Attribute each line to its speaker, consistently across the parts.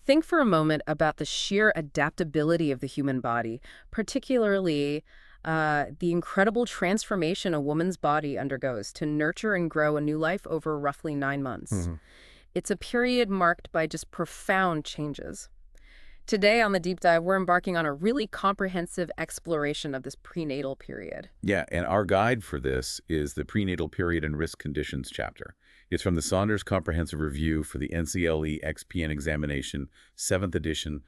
Speaker 1: Think for a moment about the sheer adaptability of the human body, particularly the incredible transformation a woman's body undergoes to nurture and grow a new life over roughly 9 months. It's a period marked by just profound changes. Today on the Deep Dive, we're embarking on a really comprehensive exploration of this prenatal period.
Speaker 2: Yeah, and our guide for this is the Prenatal Period and Risk Conditions chapter. It's from the Saunders Comprehensive Review for the NCLEX-PN Examination, 7th edition,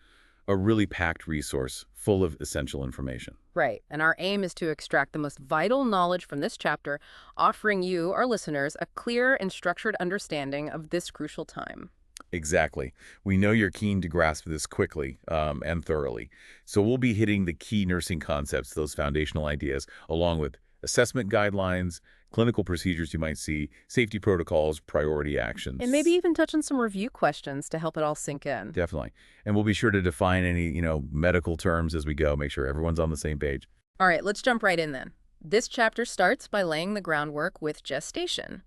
Speaker 2: a really packed resource full of essential information.
Speaker 1: Right, and our aim is to extract the most vital knowledge from this chapter, offering you, our listeners, a clear and structured understanding of this crucial time.
Speaker 2: Exactly. We know you're keen to grasp this quickly and thoroughly. So we'll be hitting the key nursing concepts, those foundational ideas, along with assessment guidelines, clinical procedures you might see, safety protocols, priority actions.
Speaker 1: And maybe even touch on some review questions to help it all sink in.
Speaker 2: Definitely. And we'll be sure to define any, medical terms as we go, make sure everyone's on the same page.
Speaker 1: All right, let's jump right in then. This chapter starts by laying the groundwork with gestation.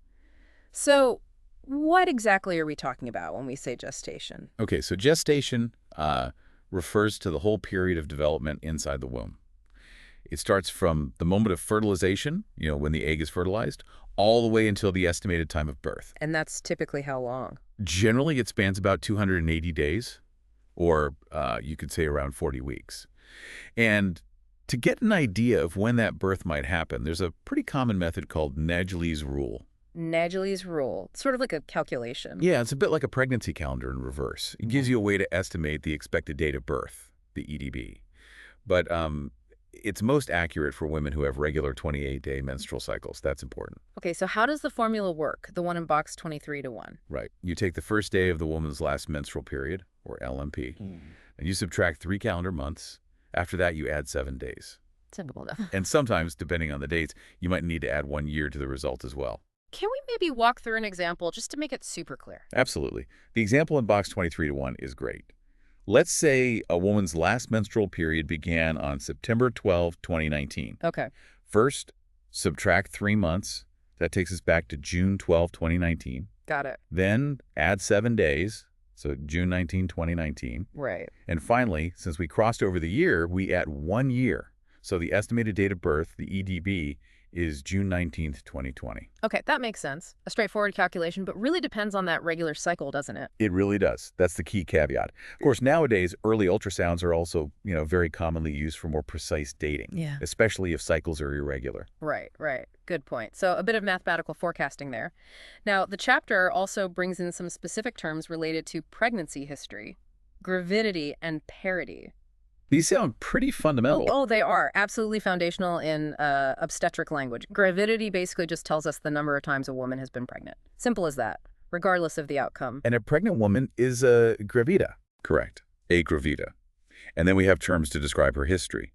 Speaker 1: So, what exactly are we talking about when we say gestation?
Speaker 2: Okay, so gestation refers to the whole period of development inside the womb. It starts from the moment of fertilization, when the egg is fertilized, all the way until the estimated time of birth.
Speaker 1: And that's typically how long?
Speaker 2: Generally, it spans about 280 days, or you could say around 40 weeks. And to get an idea of when that birth might happen, there's a pretty common method called Nägele's rule.
Speaker 1: Nägele's rule, sort of like a calculation.
Speaker 2: Yeah, it's a bit like a pregnancy calendar in reverse. It gives you a way to estimate the expected date of birth, the EDB. But it's most accurate for women who have regular 28-day menstrual cycles. That's important.
Speaker 1: Okay, so how does the formula work, the one in box 23-1?
Speaker 2: Right. You take the first day of the woman's last menstrual period, or LMP, and you subtract 3 calendar months. After that, you add 7 days.
Speaker 1: Simple enough.
Speaker 2: And sometimes, depending on the dates, you might need to add 1 year to the result as well.
Speaker 1: Can we maybe walk through an example just to make it super clear?
Speaker 2: Absolutely. The example in box 23-1 is great. Let's say a woman's last menstrual period began on September 12, 2019.
Speaker 1: Okay.
Speaker 2: First, subtract 3 months. That takes us back to June 12, 2019.
Speaker 1: Got it.
Speaker 2: Then add 7 days, so June 19, 2019.
Speaker 1: Right.
Speaker 2: And finally, since we crossed over the year, we add 1 year. So the estimated date of birth, the EDB, is June 19th, 2020.
Speaker 1: Okay, that makes sense. A straightforward calculation, but really depends on that regular cycle, doesn't it?
Speaker 2: It really does. That's the key caveat. Of course, nowadays, early ultrasounds are also, very commonly used for more precise dating, especially if cycles are irregular.
Speaker 1: Right. Good point. So a bit of mathematical forecasting there. Now, the chapter also brings in some specific terms related to pregnancy history, gravidity, and parity.
Speaker 2: These sound pretty fundamental.
Speaker 1: Oh, they are. Absolutely foundational in obstetric language. Gravidity basically just tells us the number of times a woman has been pregnant. Simple as that, regardless of the outcome.
Speaker 2: And a pregnant woman is a gravida. Correct. A gravida. And then we have terms to describe her history.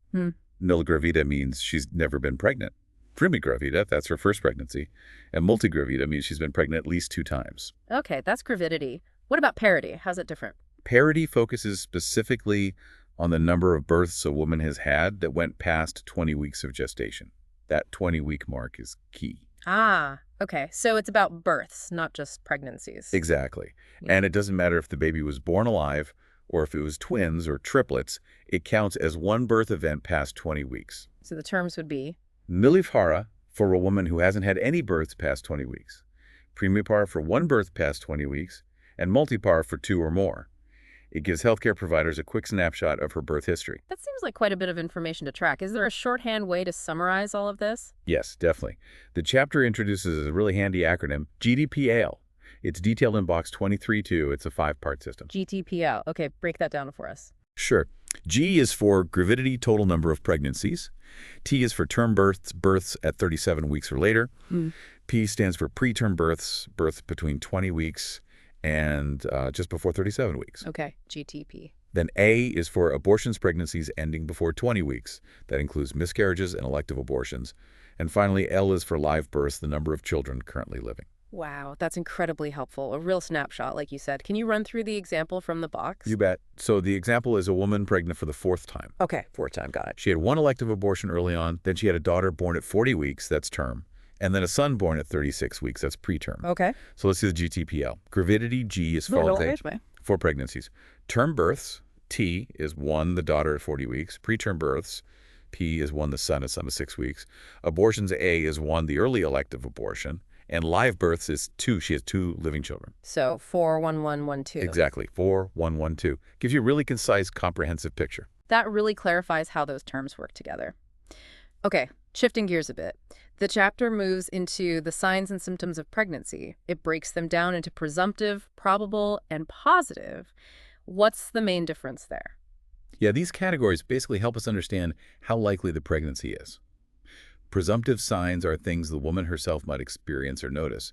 Speaker 2: Null gravida means she's never been pregnant. Primigravida, that's her first pregnancy. And multigravida means she's been pregnant at least 2 times.
Speaker 1: Okay, that's gravidity. What about parity? How's it different?
Speaker 2: Parity focuses specifically on the number of births a woman has had that went past 20 weeks of gestation. That 20-week mark is key.
Speaker 1: Ah, okay. So it's about births, not just pregnancies.
Speaker 2: Exactly. And it doesn't matter if the baby was born alive or if it was twins or triplets, it counts as one birth event past 20 weeks.
Speaker 1: So the terms would be?
Speaker 2: Nulliparity for a woman who hasn't had any births past 20 weeks. Primipar for 1 birth past 20 weeks, and multipar for 2 or more. It gives healthcare providers a quick snapshot of her birth history.
Speaker 1: That seems like quite a bit of information to track. Is there a shorthand way to summarize all of this?
Speaker 2: Yes, definitely. The chapter introduces a really handy acronym, GTPAL. It's detailed in box 23-2. It's a 5-part system.
Speaker 1: GTPAL. Okay, break that down for us.
Speaker 2: Sure. G is for gravidity, total number of pregnancies. T is for term births at 37 weeks or later. P stands for preterm births between 20 weeks and just before 37 weeks.
Speaker 1: Okay, GTP.
Speaker 2: Then A is for abortions, pregnancies ending before 20 weeks. That includes miscarriages and elective abortions. And finally, L is for live births, the number of children currently living.
Speaker 1: Wow, that's incredibly helpful. A real snapshot, like you said. Can you run through the example from the box?
Speaker 2: You bet. So the example is a woman pregnant for the 4th time.
Speaker 1: Okay, 4th time, got it.
Speaker 2: She had 1 elective abortion early on. Then she had a daughter born at 40 weeks, that's term. And then a son born at 36 weeks, that's preterm.
Speaker 1: Okay.
Speaker 2: So let's do the GTPL. Gravidity, G is for pregnancies. Term births, T is 1, the daughter at 40 weeks. Preterm births, P is 1, the son at 6 weeks. Abortions, A is 1, the early elective abortion. And live births is 2. She has 2 living children.
Speaker 1: So 41112.
Speaker 2: Exactly. 4112. Gives you a really concise, comprehensive picture.
Speaker 1: That really clarifies how those terms work together. Okay, shifting gears a bit. The chapter moves into the signs and symptoms of pregnancy. It breaks them down into presumptive, probable, and positive. What's the main difference there?
Speaker 2: Yeah, these categories basically help us understand how likely the pregnancy is. Presumptive signs are things the woman herself might experience or notice.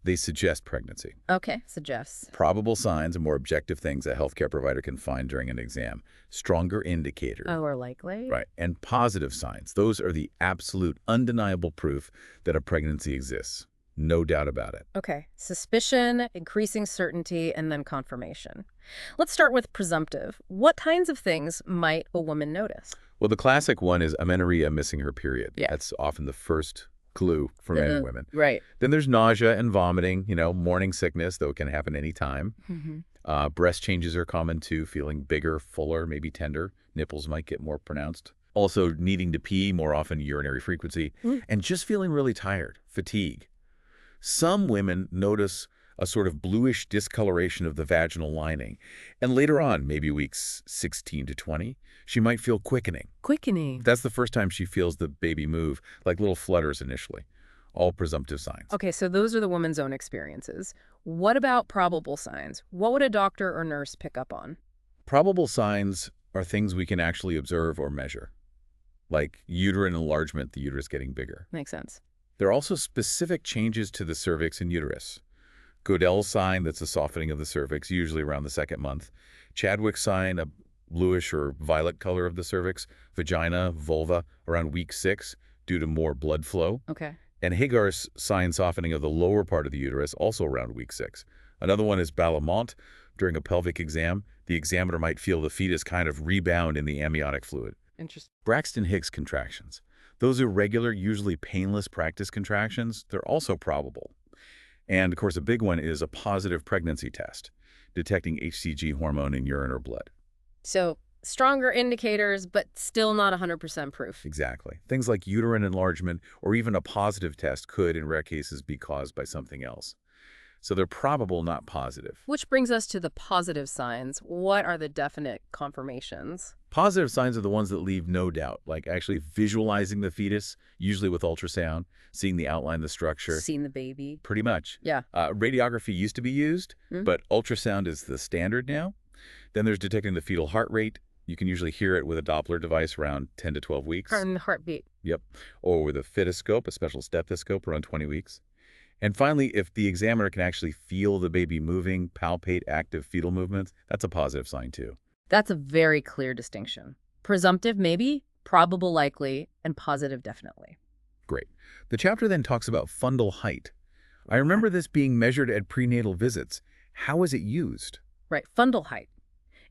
Speaker 2: They suggest pregnancy.
Speaker 1: Okay, suggests.
Speaker 2: Probable signs are more objective things a healthcare provider can find during an exam. Stronger indicator.
Speaker 1: Oh, or likely.
Speaker 2: Right. And positive signs. Those are the absolute, undeniable proof that a pregnancy exists. No doubt about it.
Speaker 1: Okay, suspicion, increasing certainty, and then confirmation. Let's start with presumptive. What kinds of things might a woman notice?
Speaker 2: Well, the classic one is amenorrhea, missing her period.
Speaker 1: Yeah.
Speaker 2: That's often the first clue for men and women.
Speaker 1: Right.
Speaker 2: Then there's nausea and vomiting, morning sickness, though it can happen anytime. Breast changes are common too, feeling bigger, fuller, maybe tender. Nipples might get more pronounced. Also needing to pee, more often urinary frequency, and just feeling really tired, fatigue. Some women notice a sort of bluish discoloration of the vaginal lining. And later on, maybe weeks 16 to 20, she might feel quickening.
Speaker 1: Quickening.
Speaker 2: That's the first time she feels the baby move, like little flutters initially. All presumptive signs.
Speaker 1: Okay, so those are the woman's own experiences. What about probable signs? What would a doctor or nurse pick up on?
Speaker 2: Probable signs are things we can actually observe or measure, like uterine enlargement, the uterus getting bigger.
Speaker 1: Makes sense.
Speaker 2: There are also specific changes to the cervix and uterus. Godel's sign, that's a softening of the cervix, usually around the 2nd month. Chadwick's sign, a bluish or violet color of the cervix. Vagina, vulva, around week 6 due to more blood flow.
Speaker 1: Okay.
Speaker 2: And Hagar's sign, softening of the lower part of the uterus, also around week 6. Another one is Ballamont. During a pelvic exam, the examiner might feel the fetus kind of rebound in the amniotic fluid.
Speaker 1: Interesting.
Speaker 2: Braxton Hicks contractions. Those irregular, usually painless practice contractions, they're also probable. And, of course, a big one is a positive pregnancy test, detecting HCG hormone in urine or blood.
Speaker 1: So, stronger indicators, but still not 100% proof.
Speaker 2: Exactly. Things like uterine enlargement or even a positive test could, in rare cases, be caused by something else. So they're probable, not positive.
Speaker 1: Which brings us to the positive signs. What are the definite confirmations?
Speaker 2: Positive signs are the ones that leave no doubt, like actually visualizing the fetus, usually with ultrasound, seeing the outline, the structure.
Speaker 1: Seeing the baby.
Speaker 2: Pretty much.
Speaker 1: Yeah.
Speaker 2: Radiography used to be used, but ultrasound is the standard now. Then there's detecting the fetal heart rate. You can usually hear it with a Doppler device around 10 to 12 weeks.
Speaker 1: And the heartbeat.
Speaker 2: Yep. Or with a fetoscope, a special stethoscope, around 20 weeks. And finally, if the examiner can actually feel the baby moving, palpate active fetal movements, that's a positive sign too.
Speaker 1: That's a very clear distinction. Presumptive, maybe, probable, likely, and positive, definitely.
Speaker 2: Great. The chapter then talks about fundal height. I remember this being measured at prenatal visits. How is it used?
Speaker 1: Right, fundal height.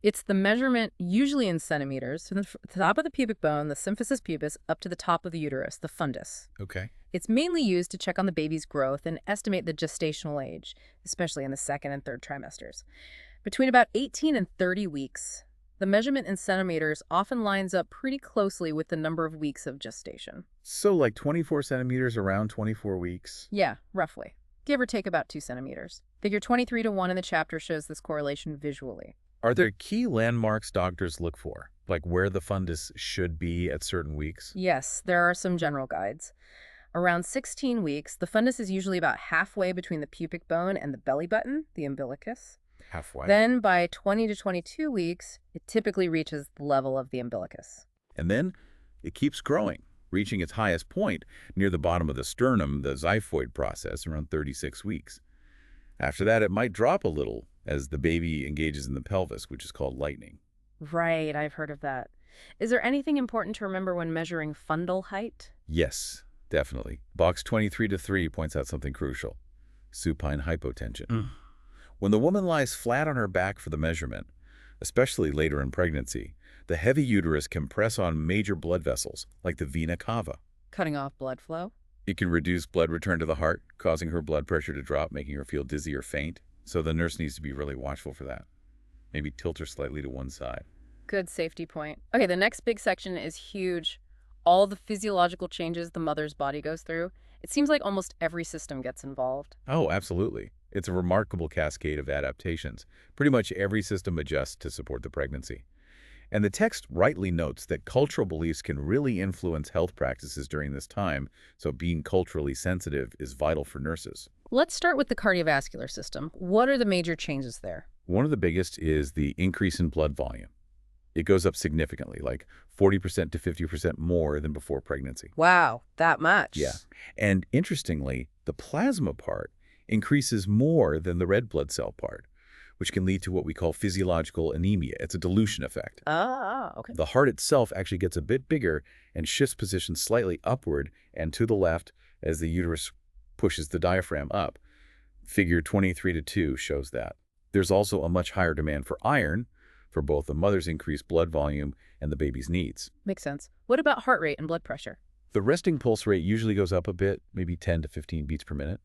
Speaker 1: It's the measurement, usually in centimeters, from the top of the pubic bone, the symphysis pubis, up to the top of the uterus, the fundus.
Speaker 2: Okay.
Speaker 1: It's mainly used to check on the baby's growth and estimate the gestational age, especially in the 2nd and 3rd trimesters. Between about 18 and 30 weeks, the measurement in centimeters often lines up pretty closely with the number of weeks of gestation.
Speaker 2: So like 24 centimeters around 24 weeks?
Speaker 1: Yeah, roughly. Give or take about 2 centimeters. Figure 23 to 1 in the chapter shows this correlation visually.
Speaker 2: Are there key landmarks doctors look for, like where the fundus should be at certain weeks?
Speaker 1: Yes, there are some general guides. Around 16 weeks, the fundus is usually about halfway between the pubic bone and the belly button, the umbilicus.
Speaker 2: Halfway.
Speaker 1: Then by 20 to 22 weeks, it typically reaches the level of the umbilicus.
Speaker 2: And then it keeps growing, reaching its highest point near the bottom of the sternum, the xiphoid process, around 36 weeks. After that, it might drop a little as the baby engages in the pelvis, which is called lightening.
Speaker 1: Right, I've heard of that. Is there anything important to remember when measuring fundal height?
Speaker 2: Yes, definitely. Box 23-3 points out something crucial: supine hypotension. When the woman lies flat on her back for the measurement, especially later in pregnancy, the heavy uterus can press on major blood vessels, like the vena cava.
Speaker 1: Cutting off blood flow?
Speaker 2: It can reduce blood return to the heart, causing her blood pressure to drop, making her feel dizzy or faint. So the nurse needs to be really watchful for that. maybe tilt her slightly to one side.
Speaker 1: Good safety point. Okay, the next big section is huge. All the physiological changes the mother's body goes through. It seems like almost every system gets involved.
Speaker 2: Oh, absolutely. It's a remarkable cascade of adaptations. Pretty much every system adjusts to support the pregnancy. And the text rightly notes that cultural beliefs can really influence health practices during this time, so being culturally sensitive is vital for nurses.
Speaker 1: Let's start with the cardiovascular system. What are the major changes there?
Speaker 2: One of the biggest is the increase in blood volume. It goes up significantly, like 40% to 50% more than before pregnancy.
Speaker 1: Wow, that much?
Speaker 2: Yeah. And interestingly, the plasma part increases more than the red blood cell part, which can lead to what we call physiological anemia. It's a dilution effect.
Speaker 1: Okay.
Speaker 2: The heart itself actually gets a bit bigger and shifts position slightly upward and to the left as the uterus pushes the diaphragm up. Figure 23:2 shows that. There's also a much higher demand for iron for both the mother's increased blood volume and the baby's needs.
Speaker 1: Makes sense. What about heart rate and blood pressure?
Speaker 2: The resting pulse rate usually goes up a bit, maybe 10 to 15 beats per minute.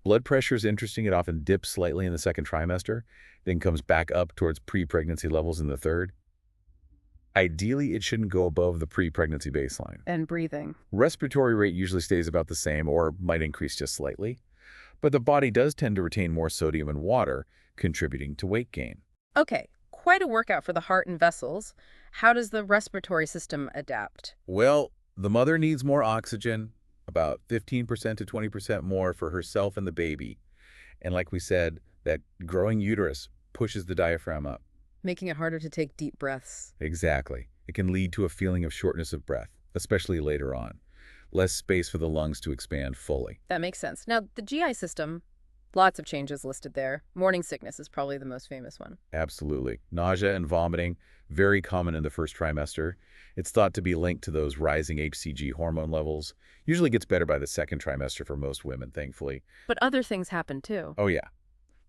Speaker 2: Blood pressure is interesting. It often dips slightly in the second trimester, then comes back up towards pre-pregnancy levels in the third. Ideally, it shouldn't go above the pre-pregnancy baseline.
Speaker 1: And breathing.
Speaker 2: Respiratory rate usually stays about the same or might increase just slightly, but the body does tend to retain more sodium and water, contributing to weight gain.
Speaker 1: Okay, quite a workout for the heart and vessels. How does the respiratory system adapt?
Speaker 2: Well, the mother needs more oxygen, about 15% to 20% more for herself and the baby. And like we said, that growing uterus pushes the diaphragm up.
Speaker 1: Making it harder to take deep breaths.
Speaker 2: Exactly. It can lead to a feeling of shortness of breath, especially later on. Less space for the lungs to expand fully.
Speaker 1: That makes sense. Now, the GI system, lots of changes listed there. Morning sickness is probably the most famous one.
Speaker 2: Absolutely. Nausea and vomiting, very common in the first trimester. It's thought to be linked to those rising HCG hormone levels. Usually gets better by the second trimester for most women, thankfully.
Speaker 1: But other things happen too.
Speaker 2: Oh yeah.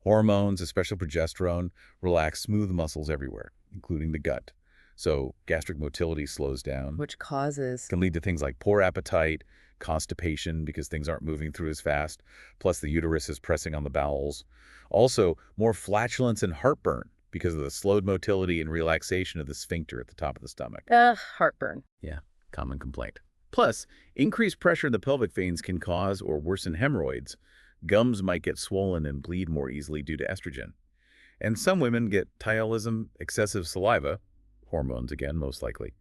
Speaker 2: Hormones, especially progesterone, relax smooth muscles everywhere, including the gut. So gastric motility slows down.
Speaker 1: Which causes...
Speaker 2: Can lead to things like poor appetite, constipation because things aren't moving through as fast, plus the uterus is pressing on the bowels. Also, more flatulence and heartburn because of the slowed motility and relaxation of the sphincter at the top of the stomach.
Speaker 1: Heartburn.
Speaker 2: Yeah, common complaint. Plus, increased pressure in the pelvic veins can cause or worsen hemorrhoids. Gums might get swollen and bleed more easily due to estrogen. And some women get thyroidism, excessive saliva, hormones again, most likely.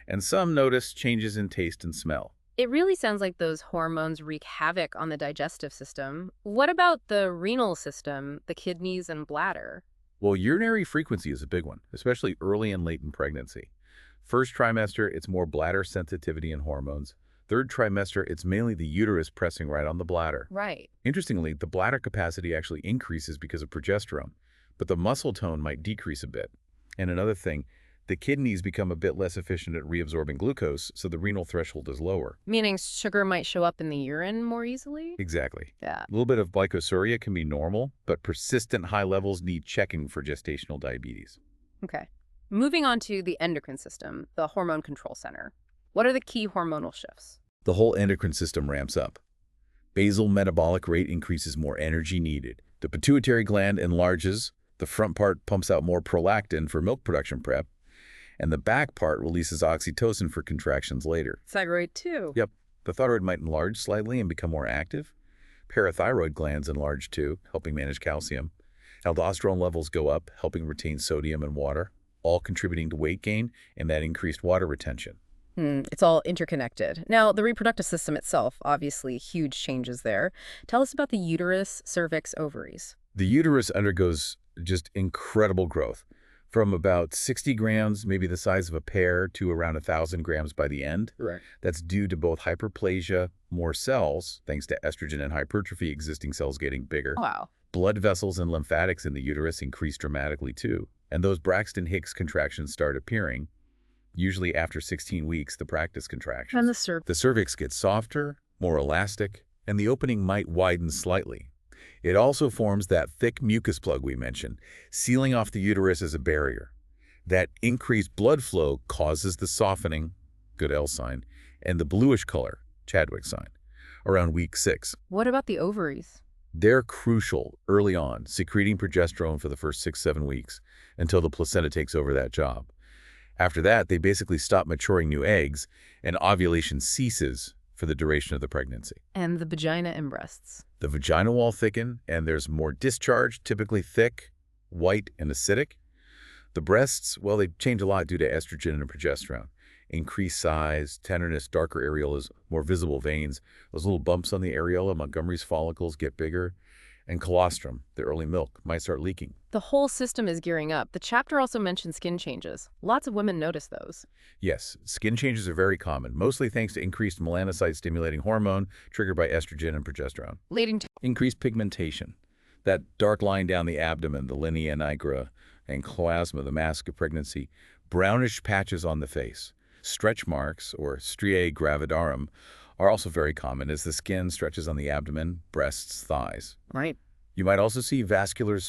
Speaker 2: And some notice changes in taste and smell.
Speaker 1: It really sounds like those hormones wreak havoc on the digestive system. What about the renal system, the kidneys and bladder?
Speaker 2: Well, urinary frequency is a big one, especially early and late in pregnancy. First trimester, it's more bladder sensitivity and hormones. Third trimester, it's mainly the uterus pressing right on the bladder.
Speaker 1: Right.
Speaker 2: Interestingly, the bladder capacity actually increases because of progesterone, but the muscle tone might decrease a bit. And another thing, the kidneys become a bit less efficient at reabsorbing glucose, so the renal threshold is lower.
Speaker 1: Meaning sugar might show up in the urine more easily?
Speaker 2: Exactly.
Speaker 1: Yeah.
Speaker 2: A little bit of glycosuria can be normal, but persistent high levels need checking for gestational diabetes.
Speaker 1: Okay. Moving on to the endocrine system, the hormone control center. What are the key hormonal shifts?
Speaker 2: The whole endocrine system ramps up. Basal metabolic rate increases, more energy needed. The pituitary gland enlarges, the front part pumps out more prolactin for milk production prep, and the back part releases oxytocin for contractions later.
Speaker 1: Thyroid too.
Speaker 2: Yep. The thyroid might enlarge slightly and become more active. Parathyroid glands enlarge too, helping manage calcium. Aldosterone levels go up, helping retain sodium and water, all contributing to weight gain and that increased water retention.
Speaker 1: It's all interconnected. Now, the reproductive system itself, obviously huge changes there. Tell us about the uterus, cervix, ovaries.
Speaker 2: The uterus undergoes just incredible growth. From about 60 grams, maybe the size of a pear, to around 1,000 grams by the end.
Speaker 1: Right.
Speaker 2: That's due to both hyperplasia, more cells, thanks to estrogen and hypertrophy, existing cells getting bigger.
Speaker 1: Wow.
Speaker 2: Blood vessels and lymphatics in the uterus increase dramatically too. And those Braxton Hicks contractions start appearing, usually after 16 weeks, the practice contractions.
Speaker 1: And
Speaker 2: The cervix gets softer, more elastic, and the opening might widen slightly. It also forms that thick mucus plug we mentioned, sealing off the uterus as a barrier. That increased blood flow causes the softening, good L sign, and the bluish color, Chadwick sign, around week 6.
Speaker 1: What about the ovaries?
Speaker 2: They're crucial early on, secreting progesterone for the first 6-7 weeks, until the placenta takes over that job. After that, they basically stop maturing new eggs, and ovulation ceases for the duration of the pregnancy.
Speaker 1: And the vagina and breasts.
Speaker 2: The vagina wall thicken, and there's more discharge, typically thick, white, and acidic. The breasts, well, they change a lot due to estrogen and progesterone. Increased size, tenderness, darker areolas, more visible veins. Those little bumps on the areola, Montgomery's follicles, get bigger. And colostrum, the early milk, might start leaking.
Speaker 1: The whole system is gearing up. The chapter also mentions skin changes. Lots of women notice those.
Speaker 2: Yes, skin changes are very common, mostly thanks to increased melanocyte-stimulating hormone triggered by estrogen and progesterone.
Speaker 1: Leading to
Speaker 2: Increased pigmentation. That dark line down the abdomen, the linea nigra, and chloasma, the mask of pregnancy. Brownish patches on the face. Stretch marks, or striae gravidarum, are also very common as the skin stretches on the abdomen, breasts, thighs.
Speaker 1: Right.
Speaker 2: You might also see vascular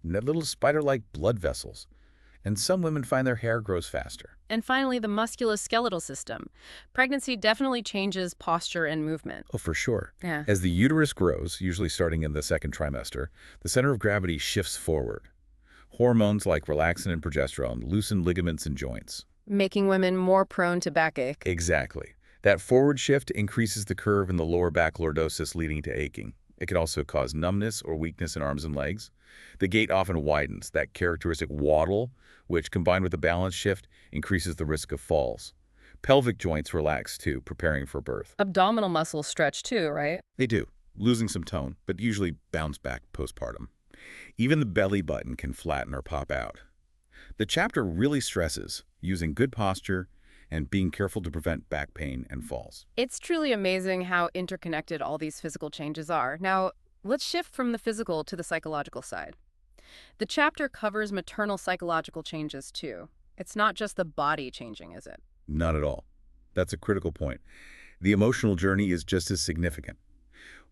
Speaker 2: little spider-like blood vessels. And some women find their hair grows faster.
Speaker 1: And finally, the musculoskeletal system. Pregnancy definitely changes posture and movement.
Speaker 2: Oh, for sure.
Speaker 1: Yeah.
Speaker 2: As the uterus grows, usually starting in the second trimester, the center of gravity shifts forward. Hormones like relaxin and progesterone loosen ligaments and joints.
Speaker 1: Making women more prone to backache.
Speaker 2: Exactly. That forward shift increases the curve in the lower back lordosis, leading to aching. It can also cause numbness or weakness in arms and legs. The gait often widens, that characteristic waddle, which, combined with the balance shift, increases the risk of falls. Pelvic joints relax, too, preparing for birth.
Speaker 1: Abdominal muscles stretch too, right?
Speaker 2: They do, losing some tone, but usually bounce back postpartum. Even the belly button can flatten or pop out. The chapter really stresses using good posture and being careful to prevent back pain and falls.
Speaker 1: It's truly amazing how interconnected all these physical changes are. Now, let's shift from the physical to the psychological side. The chapter covers maternal psychological changes too. It's not just the body changing, is it?
Speaker 2: Not at all. That's a critical point. The emotional journey is just as significant.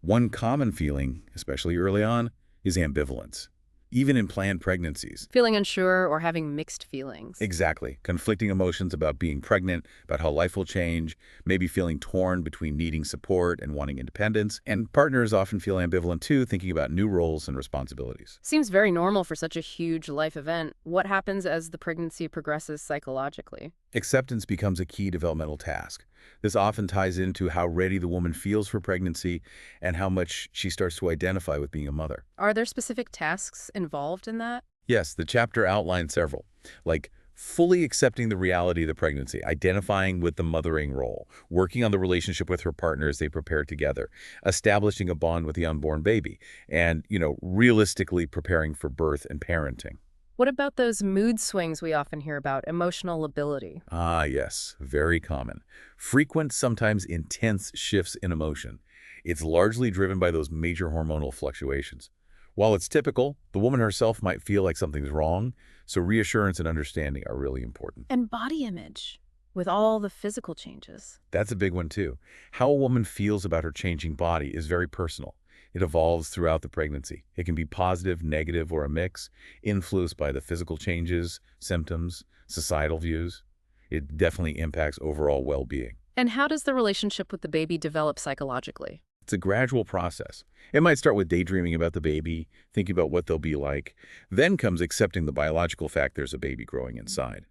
Speaker 2: One common feeling, especially early on, is ambivalence. Even in planned pregnancies.
Speaker 1: Feeling unsure or having mixed feelings.
Speaker 2: Exactly. Conflicting emotions about being pregnant, about how life will change, maybe feeling torn between needing support and wanting independence. And partners often feel ambivalent too, thinking about new roles and responsibilities.
Speaker 1: Seems very normal for such a huge life event. What happens as the pregnancy progresses psychologically?
Speaker 2: Acceptance becomes a key developmental task. This often ties into how ready the woman feels for pregnancy and how much she starts to identify with being a mother.
Speaker 1: Are there specific tasks involved in that?
Speaker 2: Yes, the chapter outlines several, like fully accepting the reality of the pregnancy, identifying with the mothering role, working on the relationship with her partner as they prepare together, establishing a bond with the unborn baby, and, realistically preparing for birth and parenting.
Speaker 1: What about those mood swings we often hear about, emotional lability?
Speaker 2: Ah, yes, very common. Frequent, sometimes intense shifts in emotion. It's largely driven by those major hormonal fluctuations. While it's typical, the woman herself might feel like something's wrong, so reassurance and understanding are really important.
Speaker 1: And body image, with all the physical changes.
Speaker 2: That's a big one, too. How a woman feels about her changing body is very personal. It evolves throughout the pregnancy. It can be positive, negative, or a mix, influenced by the physical changes, symptoms, societal views. It definitely impacts overall well-being.
Speaker 1: And how does the relationship with the baby develop psychologically?
Speaker 2: It's a gradual process. It might start with daydreaming about the baby, thinking about what they'll be like. Then comes accepting the biological fact there's a baby growing inside.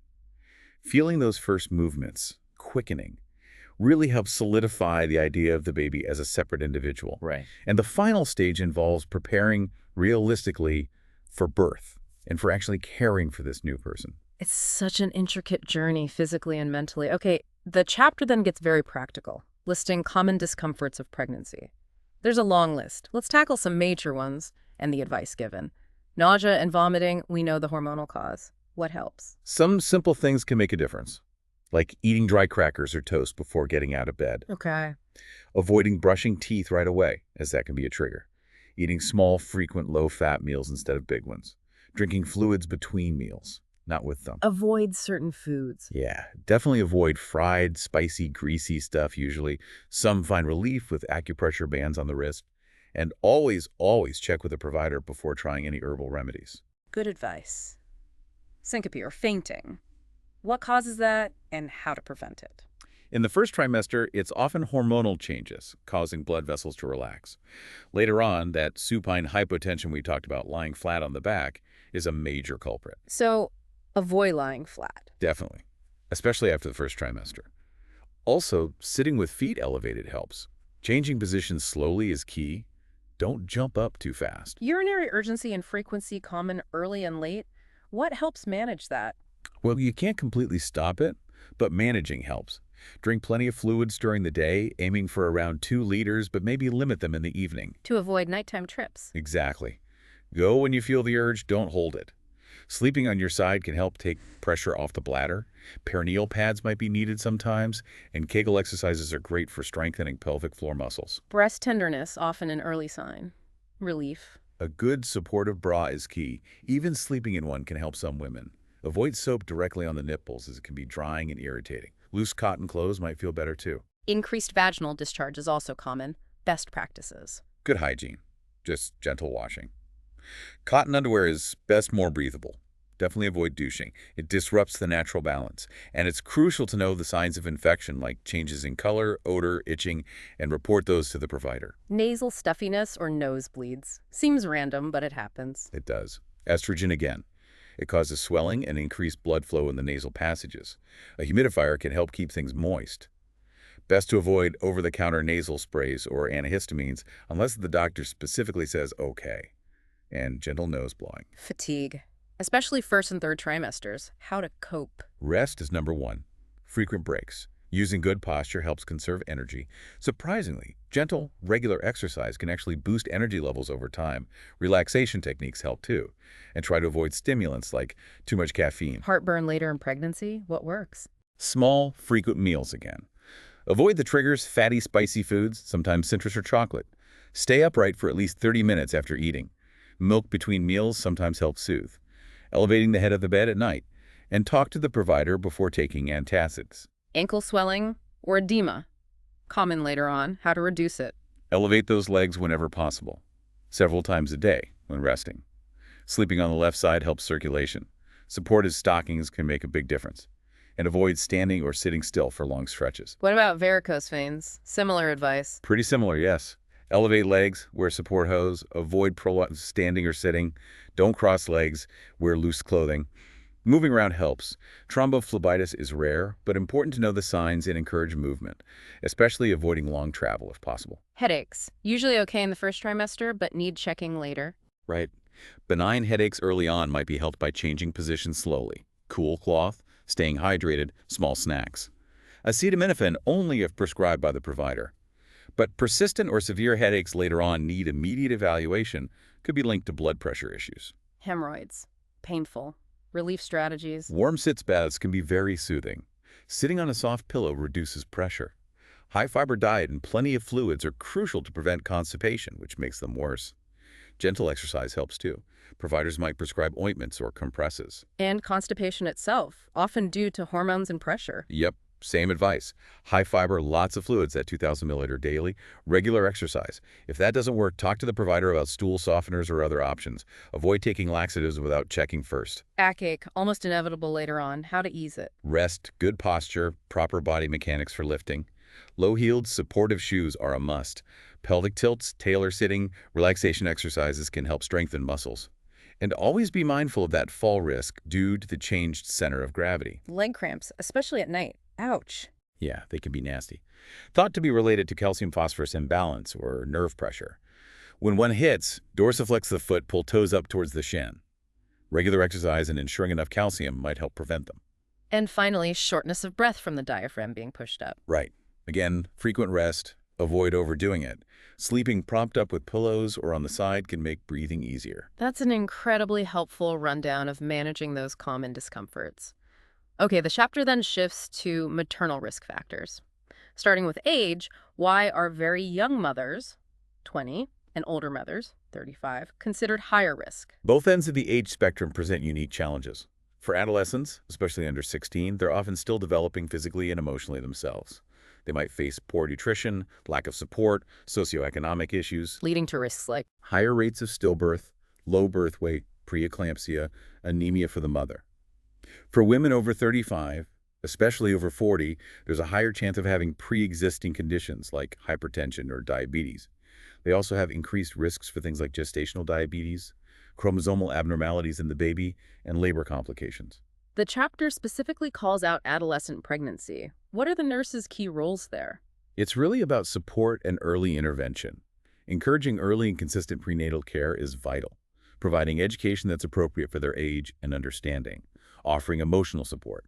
Speaker 2: Feeling those first movements, quickening, really helps solidify the idea of the baby as a separate individual.
Speaker 1: Right.
Speaker 2: And the final stage involves preparing realistically for birth and for actually caring for this new person.
Speaker 1: It's such an intricate journey physically and mentally. Okay, the chapter then gets very practical, listing common discomforts of pregnancy. There's a long list. Let's tackle some major ones and the advice given. Nausea and vomiting, we know the hormonal cause. What helps?
Speaker 2: Some simple things can make a difference, like eating dry crackers or toast before getting out of bed.
Speaker 1: Okay.
Speaker 2: Avoiding brushing teeth right away, as that can be a trigger. Eating small, frequent, low-fat meals instead of big ones. Drinking fluids between meals, not with them.
Speaker 1: Avoid certain foods.
Speaker 2: Yeah, definitely avoid fried, spicy, greasy stuff usually. Some find relief with acupressure bands on the wrist. And always, always check with a provider before trying any herbal remedies.
Speaker 1: Good advice. Syncope or fainting. What causes that and how to prevent it?
Speaker 2: In the first trimester, it's often hormonal changes causing blood vessels to relax. Later on, that supine hypotension we talked about lying flat on the back is a major culprit.
Speaker 1: So avoid lying flat.
Speaker 2: Definitely, especially after the first trimester. Also, sitting with feet elevated helps. Changing positions slowly is key. Don't jump up too fast.
Speaker 1: Urinary urgency and frequency common early and late. What helps manage that?
Speaker 2: Well, you can't completely stop it, but managing helps. Drink plenty of fluids during the day, aiming for around 2 liters, but maybe limit them in the evening.
Speaker 1: To avoid nighttime trips.
Speaker 2: Exactly. Go when you feel the urge, don't hold it. Sleeping on your side can help take pressure off the bladder. Perineal pads might be needed sometimes, and Kegel exercises are great for strengthening pelvic floor muscles.
Speaker 1: Breast tenderness, often an early sign. Relief.
Speaker 2: A good supportive bra is key. Even sleeping in one can help some women. Avoid soap directly on the nipples as it can be drying and irritating. Loose cotton clothes might feel better too.
Speaker 1: Increased vaginal discharge is also common. Best practices.
Speaker 2: Good hygiene, just gentle washing. Cotton underwear is best more breathable. Definitely avoid douching. It disrupts the natural balance. And it's crucial to know the signs of infection like changes in color, odor, itching, and report those to the provider.
Speaker 1: Nasal stuffiness or nosebleeds. Seems random, but it happens.
Speaker 2: It does. Estrogen again. It causes swelling and increased blood flow in the nasal passages. A humidifier can help keep things moist. Best to avoid over-the-counter nasal sprays or antihistamines unless the doctor specifically says okay. And gentle nose blowing.
Speaker 1: Fatigue. Especially first and third trimesters. How to cope.
Speaker 2: Rest is number 1. Frequent breaks. Using good posture helps conserve energy. Surprisingly, gentle, regular exercise can actually boost energy levels over time. Relaxation techniques help too. And try to avoid stimulants like too much caffeine.
Speaker 1: Heartburn later in pregnancy? What works?
Speaker 2: Small, frequent meals again. Avoid the triggers, fatty, spicy foods, sometimes citrus or chocolate. Stay upright for at least 30 minutes after eating. Milk between meals sometimes helps soothe. Elevating the head of the bed at night. And talk to the provider before taking antacids.
Speaker 1: Ankle swelling or edema. Common later on. How to reduce it.
Speaker 2: Elevate those legs whenever possible. Several times a day when resting. Sleeping on the left side helps circulation. Supportive stockings can make a big difference. And avoid standing or sitting still for long stretches.
Speaker 1: What about varicose veins? Similar advice.
Speaker 2: Pretty similar, yes. Elevate legs, wear support hose, avoid prolonged standing or sitting, don't cross legs, wear loose clothing. Moving around helps. Thrombophlebitis is rare, but important to know the signs and encourage movement, especially avoiding long travel if possible.
Speaker 1: Headaches. Usually okay in the first trimester, but need checking later.
Speaker 2: Right. Benign headaches early on might be helped by changing positions slowly. Cool cloth, staying hydrated, small snacks. Acetaminophen only if prescribed by the provider. But persistent or severe headaches later on need immediate evaluation, could be linked to blood pressure issues.
Speaker 1: Hemorrhoids. Painful. Relief strategies.
Speaker 2: Warm sitz baths can be very soothing. Sitting on a soft pillow reduces pressure. High-fiber diet and plenty of fluids are crucial to prevent constipation, which makes them worse. Gentle exercise helps too. Providers might prescribe ointments or compresses.
Speaker 1: And constipation itself, often due to hormones and pressure.
Speaker 2: Yep. Same advice. High fiber, lots of fluids at 2,000 milliliter daily, regular exercise. If that doesn't work, talk to the provider about stool softeners or other options. Avoid taking laxatives without checking first.
Speaker 1: Backache, almost inevitable later on. How to ease it.
Speaker 2: Rest, good posture, proper body mechanics for lifting. Low-heeled, supportive shoes are a must. Pelvic tilts, tailor sitting, relaxation exercises can help strengthen muscles. And always be mindful of that fall risk due to the changed center of gravity.
Speaker 1: Leg cramps, especially at night. Ouch.
Speaker 2: Yeah, they can be nasty. Thought to be related to calcium-phosphorus imbalance or nerve pressure. When one hits, dorsiflex the foot, pull toes up towards the shin. Regular exercise and ensuring enough calcium might help prevent them.
Speaker 1: And finally, shortness of breath from the diaphragm being pushed up.
Speaker 2: Right. Again, frequent rest, avoid overdoing it. Sleeping propped up with pillows or on the side can make breathing easier.
Speaker 1: That's an incredibly helpful rundown of managing those common discomforts. Okay, the chapter then shifts to maternal risk factors. Starting with age, why are very young mothers, 20, and older mothers, 35, considered higher risk?
Speaker 2: Both ends of the age spectrum present unique challenges. For adolescents, especially under 16, they're often still developing physically and emotionally themselves. They might face poor nutrition, lack of support, socioeconomic issues,
Speaker 1: Leading to risks like
Speaker 2: higher rates of stillbirth, low birth weight, preeclampsia, anemia for the mother. For women over 35, especially over 40, there's a higher chance of having pre-existing conditions like hypertension or diabetes. They also have increased risks for things like gestational diabetes, chromosomal abnormalities in the baby, and labor complications.
Speaker 1: The chapter specifically calls out adolescent pregnancy. What are the nurses' key roles there?
Speaker 2: It's really about support and early intervention. Encouraging early and consistent prenatal care is vital, providing education that's appropriate for their age and understanding, offering emotional support,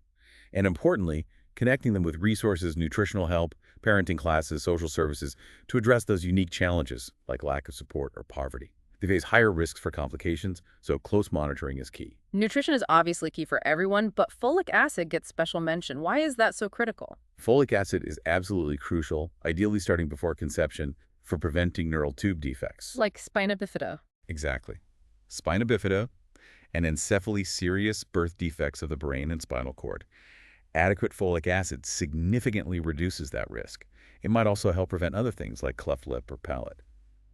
Speaker 2: and importantly, connecting them with resources, nutritional help, parenting classes, social services to address those unique challenges like lack of support or poverty. They face higher risks for complications, so close monitoring is key.
Speaker 1: Nutrition is obviously key for everyone, but folic acid gets special mention. Why is that so critical?
Speaker 2: Folic acid is absolutely crucial, ideally starting before conception, for preventing neural tube defects.
Speaker 1: Like spina bifida.
Speaker 2: Exactly. Spina bifida and encephaly, serious birth defects of the brain and spinal cord. Adequate folic acid significantly reduces that risk. It might also help prevent other things like cleft lip or palate.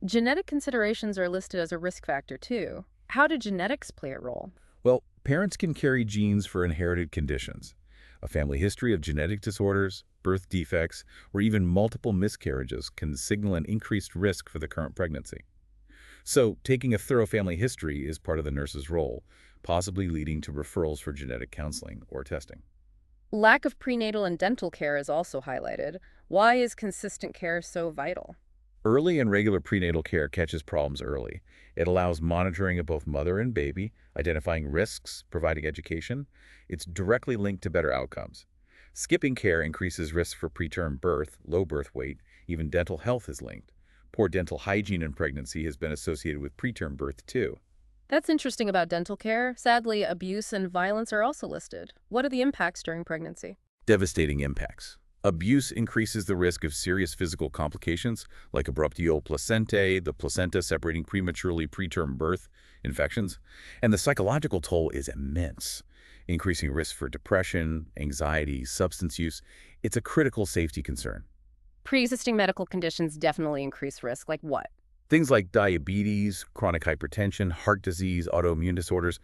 Speaker 1: Genetic considerations are listed as a risk factor, too. How do genetics play a role?
Speaker 2: Well, parents can carry genes for inherited conditions. A family history of genetic disorders, birth defects, or even multiple miscarriages can signal an increased risk for the current pregnancy. So, taking a thorough family history is part of the nurse's role, possibly leading to referrals for genetic counseling or testing.
Speaker 1: Lack of prenatal and dental care is also highlighted. Why is consistent care so vital?
Speaker 2: Early and regular prenatal care catches problems early. It allows monitoring of both mother and baby, identifying risks, providing education. It's directly linked to better outcomes. Skipping care increases risk for preterm birth, low birth weight, even dental health is linked. Poor dental hygiene in pregnancy has been associated with preterm birth too.
Speaker 1: That's interesting about dental care. Sadly, abuse and violence are also listed. What are the impacts during pregnancy?
Speaker 2: Devastating impacts. Abuse increases the risk of serious physical complications like abruptio placentae, the placenta separating prematurely preterm birth, infections, and the psychological toll is immense, increasing risk for depression, anxiety, substance use. It's a critical safety concern.
Speaker 1: Pre-existing medical conditions definitely increase risk. Like what?
Speaker 2: Things like diabetes, chronic hypertension, heart disease, autoimmune disorders,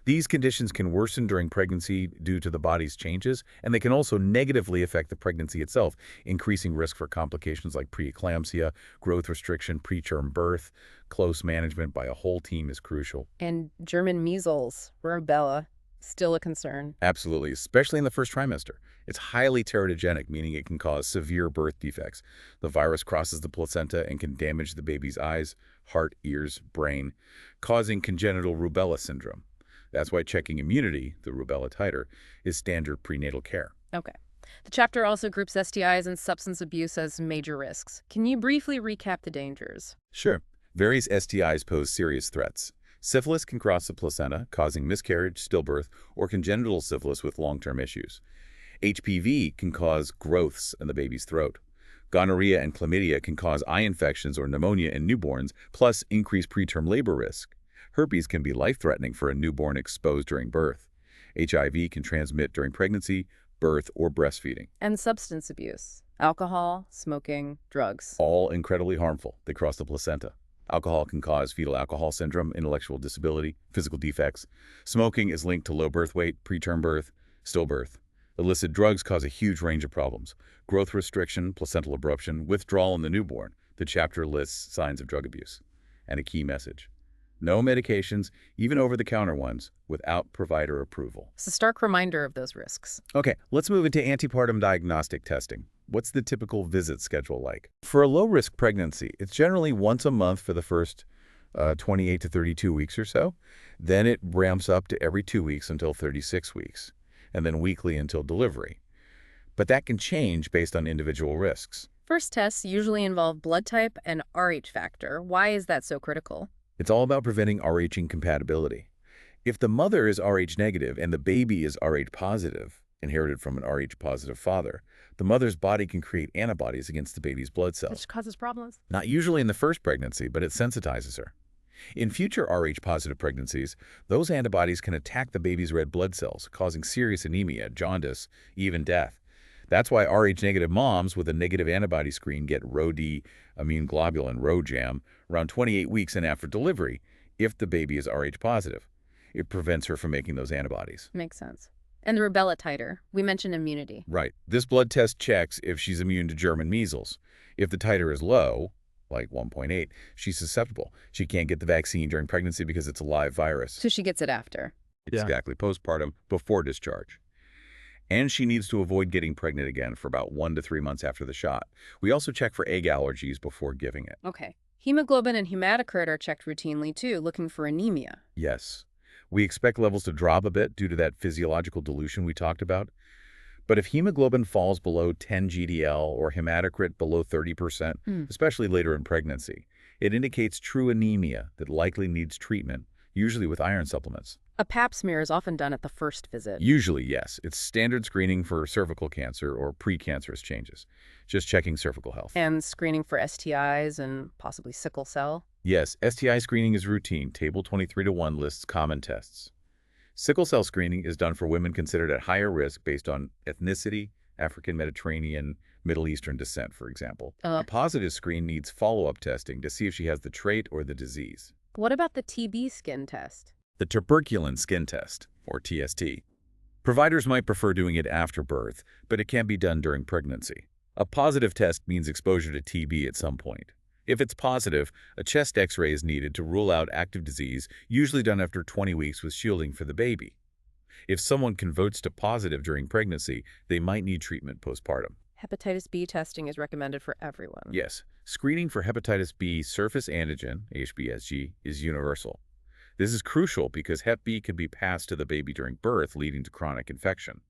Speaker 2: these conditions can worsen during pregnancy due to the body's changes, and they can also negatively affect the pregnancy itself, increasing risk for complications like preeclampsia, growth restriction, preterm birth. Close management by a whole team is crucial.
Speaker 1: And German measles, rubella, still a concern.
Speaker 2: Absolutely, especially in the first trimester. It's highly teratogenic, meaning it can cause severe birth defects. The virus crosses the placenta and can damage the baby's eyes, heart, ears, brain, causing congenital rubella syndrome. That's why checking immunity, the rubella titer, is standard prenatal care.
Speaker 1: Okay. The chapter also groups STIs and substance abuse as major risks. Can you briefly recap the dangers?
Speaker 2: Sure. Various STIs pose serious threats. Syphilis can cross the placenta, causing miscarriage, stillbirth, or congenital syphilis with long-term issues. HPV can cause growths in the baby's throat. Gonorrhea and chlamydia can cause eye infections or pneumonia in newborns, plus increased preterm labor risk. Herpes can be life-threatening for a newborn exposed during birth. HIV can transmit during pregnancy, birth, or breastfeeding.
Speaker 1: And substance abuse. Alcohol, smoking, drugs.
Speaker 2: All incredibly harmful. They cross the placenta. Alcohol can cause fetal alcohol syndrome, intellectual disability, physical defects. Smoking is linked to low birth weight, preterm birth, stillbirth. Illicit drugs cause a huge range of problems. Growth restriction, placental abruption, withdrawal in the newborn. The chapter lists signs of drug abuse. And a key message: no medications, even over-the-counter ones, without provider approval.
Speaker 1: It's a stark reminder of those risks.
Speaker 2: Okay, let's move into antepartum diagnostic testing. What's the typical visit schedule like? For a low-risk pregnancy, it's generally once a month for the first 28 to 32 weeks or so. Then it ramps up to every 2 weeks until 36 weeks, and then weekly until delivery. But that can change based on individual risks.
Speaker 1: First tests usually involve blood type and Rh factor. Why is that so critical?
Speaker 2: It's all about preventing Rh incompatibility. If the mother is Rh negative and the baby is Rh positive, inherited from an Rh positive father, the mother's body can create antibodies against the baby's blood cells.
Speaker 1: Which causes problems?
Speaker 2: Not usually in the first pregnancy, but it sensitizes her. In future Rh positive pregnancies, those antibodies can attack the baby's red blood cells, causing serious anemia, jaundice, even death. That's why Rh negative moms with a negative antibody screen get Rho-D immune globulin, RhoJam, around 28 weeks and after delivery if the baby is Rh positive. It prevents her from making those antibodies.
Speaker 1: Makes sense. And the rubella titer. We mentioned immunity.
Speaker 2: Right. This blood test checks if she's immune to German measles. If the titer is low, like 1.8, she's susceptible. She can't get the vaccine during pregnancy because it's a live virus.
Speaker 1: So she gets it after.
Speaker 2: Exactly, postpartum, before discharge. And she needs to avoid getting pregnant again for about 1 to 3 months after the shot. We also check for egg allergies before giving it.
Speaker 1: Okay. Hemoglobin and hematocrit are checked routinely too, looking for anemia.
Speaker 2: Yes. We expect levels to drop a bit due to that physiological dilution we talked about. But if hemoglobin falls below 10 GDL or hematocrit below 30%, especially later in pregnancy, it indicates true anemia that likely needs treatment, usually with iron supplements.
Speaker 1: A pap smear is often done at the first visit.
Speaker 2: Usually, yes. It's standard screening for cervical cancer or precancerous changes, just checking cervical health.
Speaker 1: And screening for STIs and possibly sickle cell.
Speaker 2: Yes, STI screening is routine. Table 23-1 lists common tests. Sickle cell screening is done for women considered at higher risk based on ethnicity, African, Mediterranean, Middle Eastern descent, for example. A positive screen needs follow-up testing to see if she has the trait or the disease.
Speaker 1: What about the TB skin test?
Speaker 2: The tuberculin skin test, or TST. Providers might prefer doing it after birth, but it can be done during pregnancy. A positive test means exposure to TB at some point. If it's positive, a chest X-ray is needed to rule out active disease, usually done after 20 weeks with shielding for the baby. If someone converts to positive during pregnancy, they might need treatment postpartum.
Speaker 1: Hepatitis B testing is recommended for everyone.
Speaker 2: Yes, screening for hepatitis B surface antigen, HBsG, is universal. This is crucial because Hep B can be passed to the baby during birth, leading to chronic infection.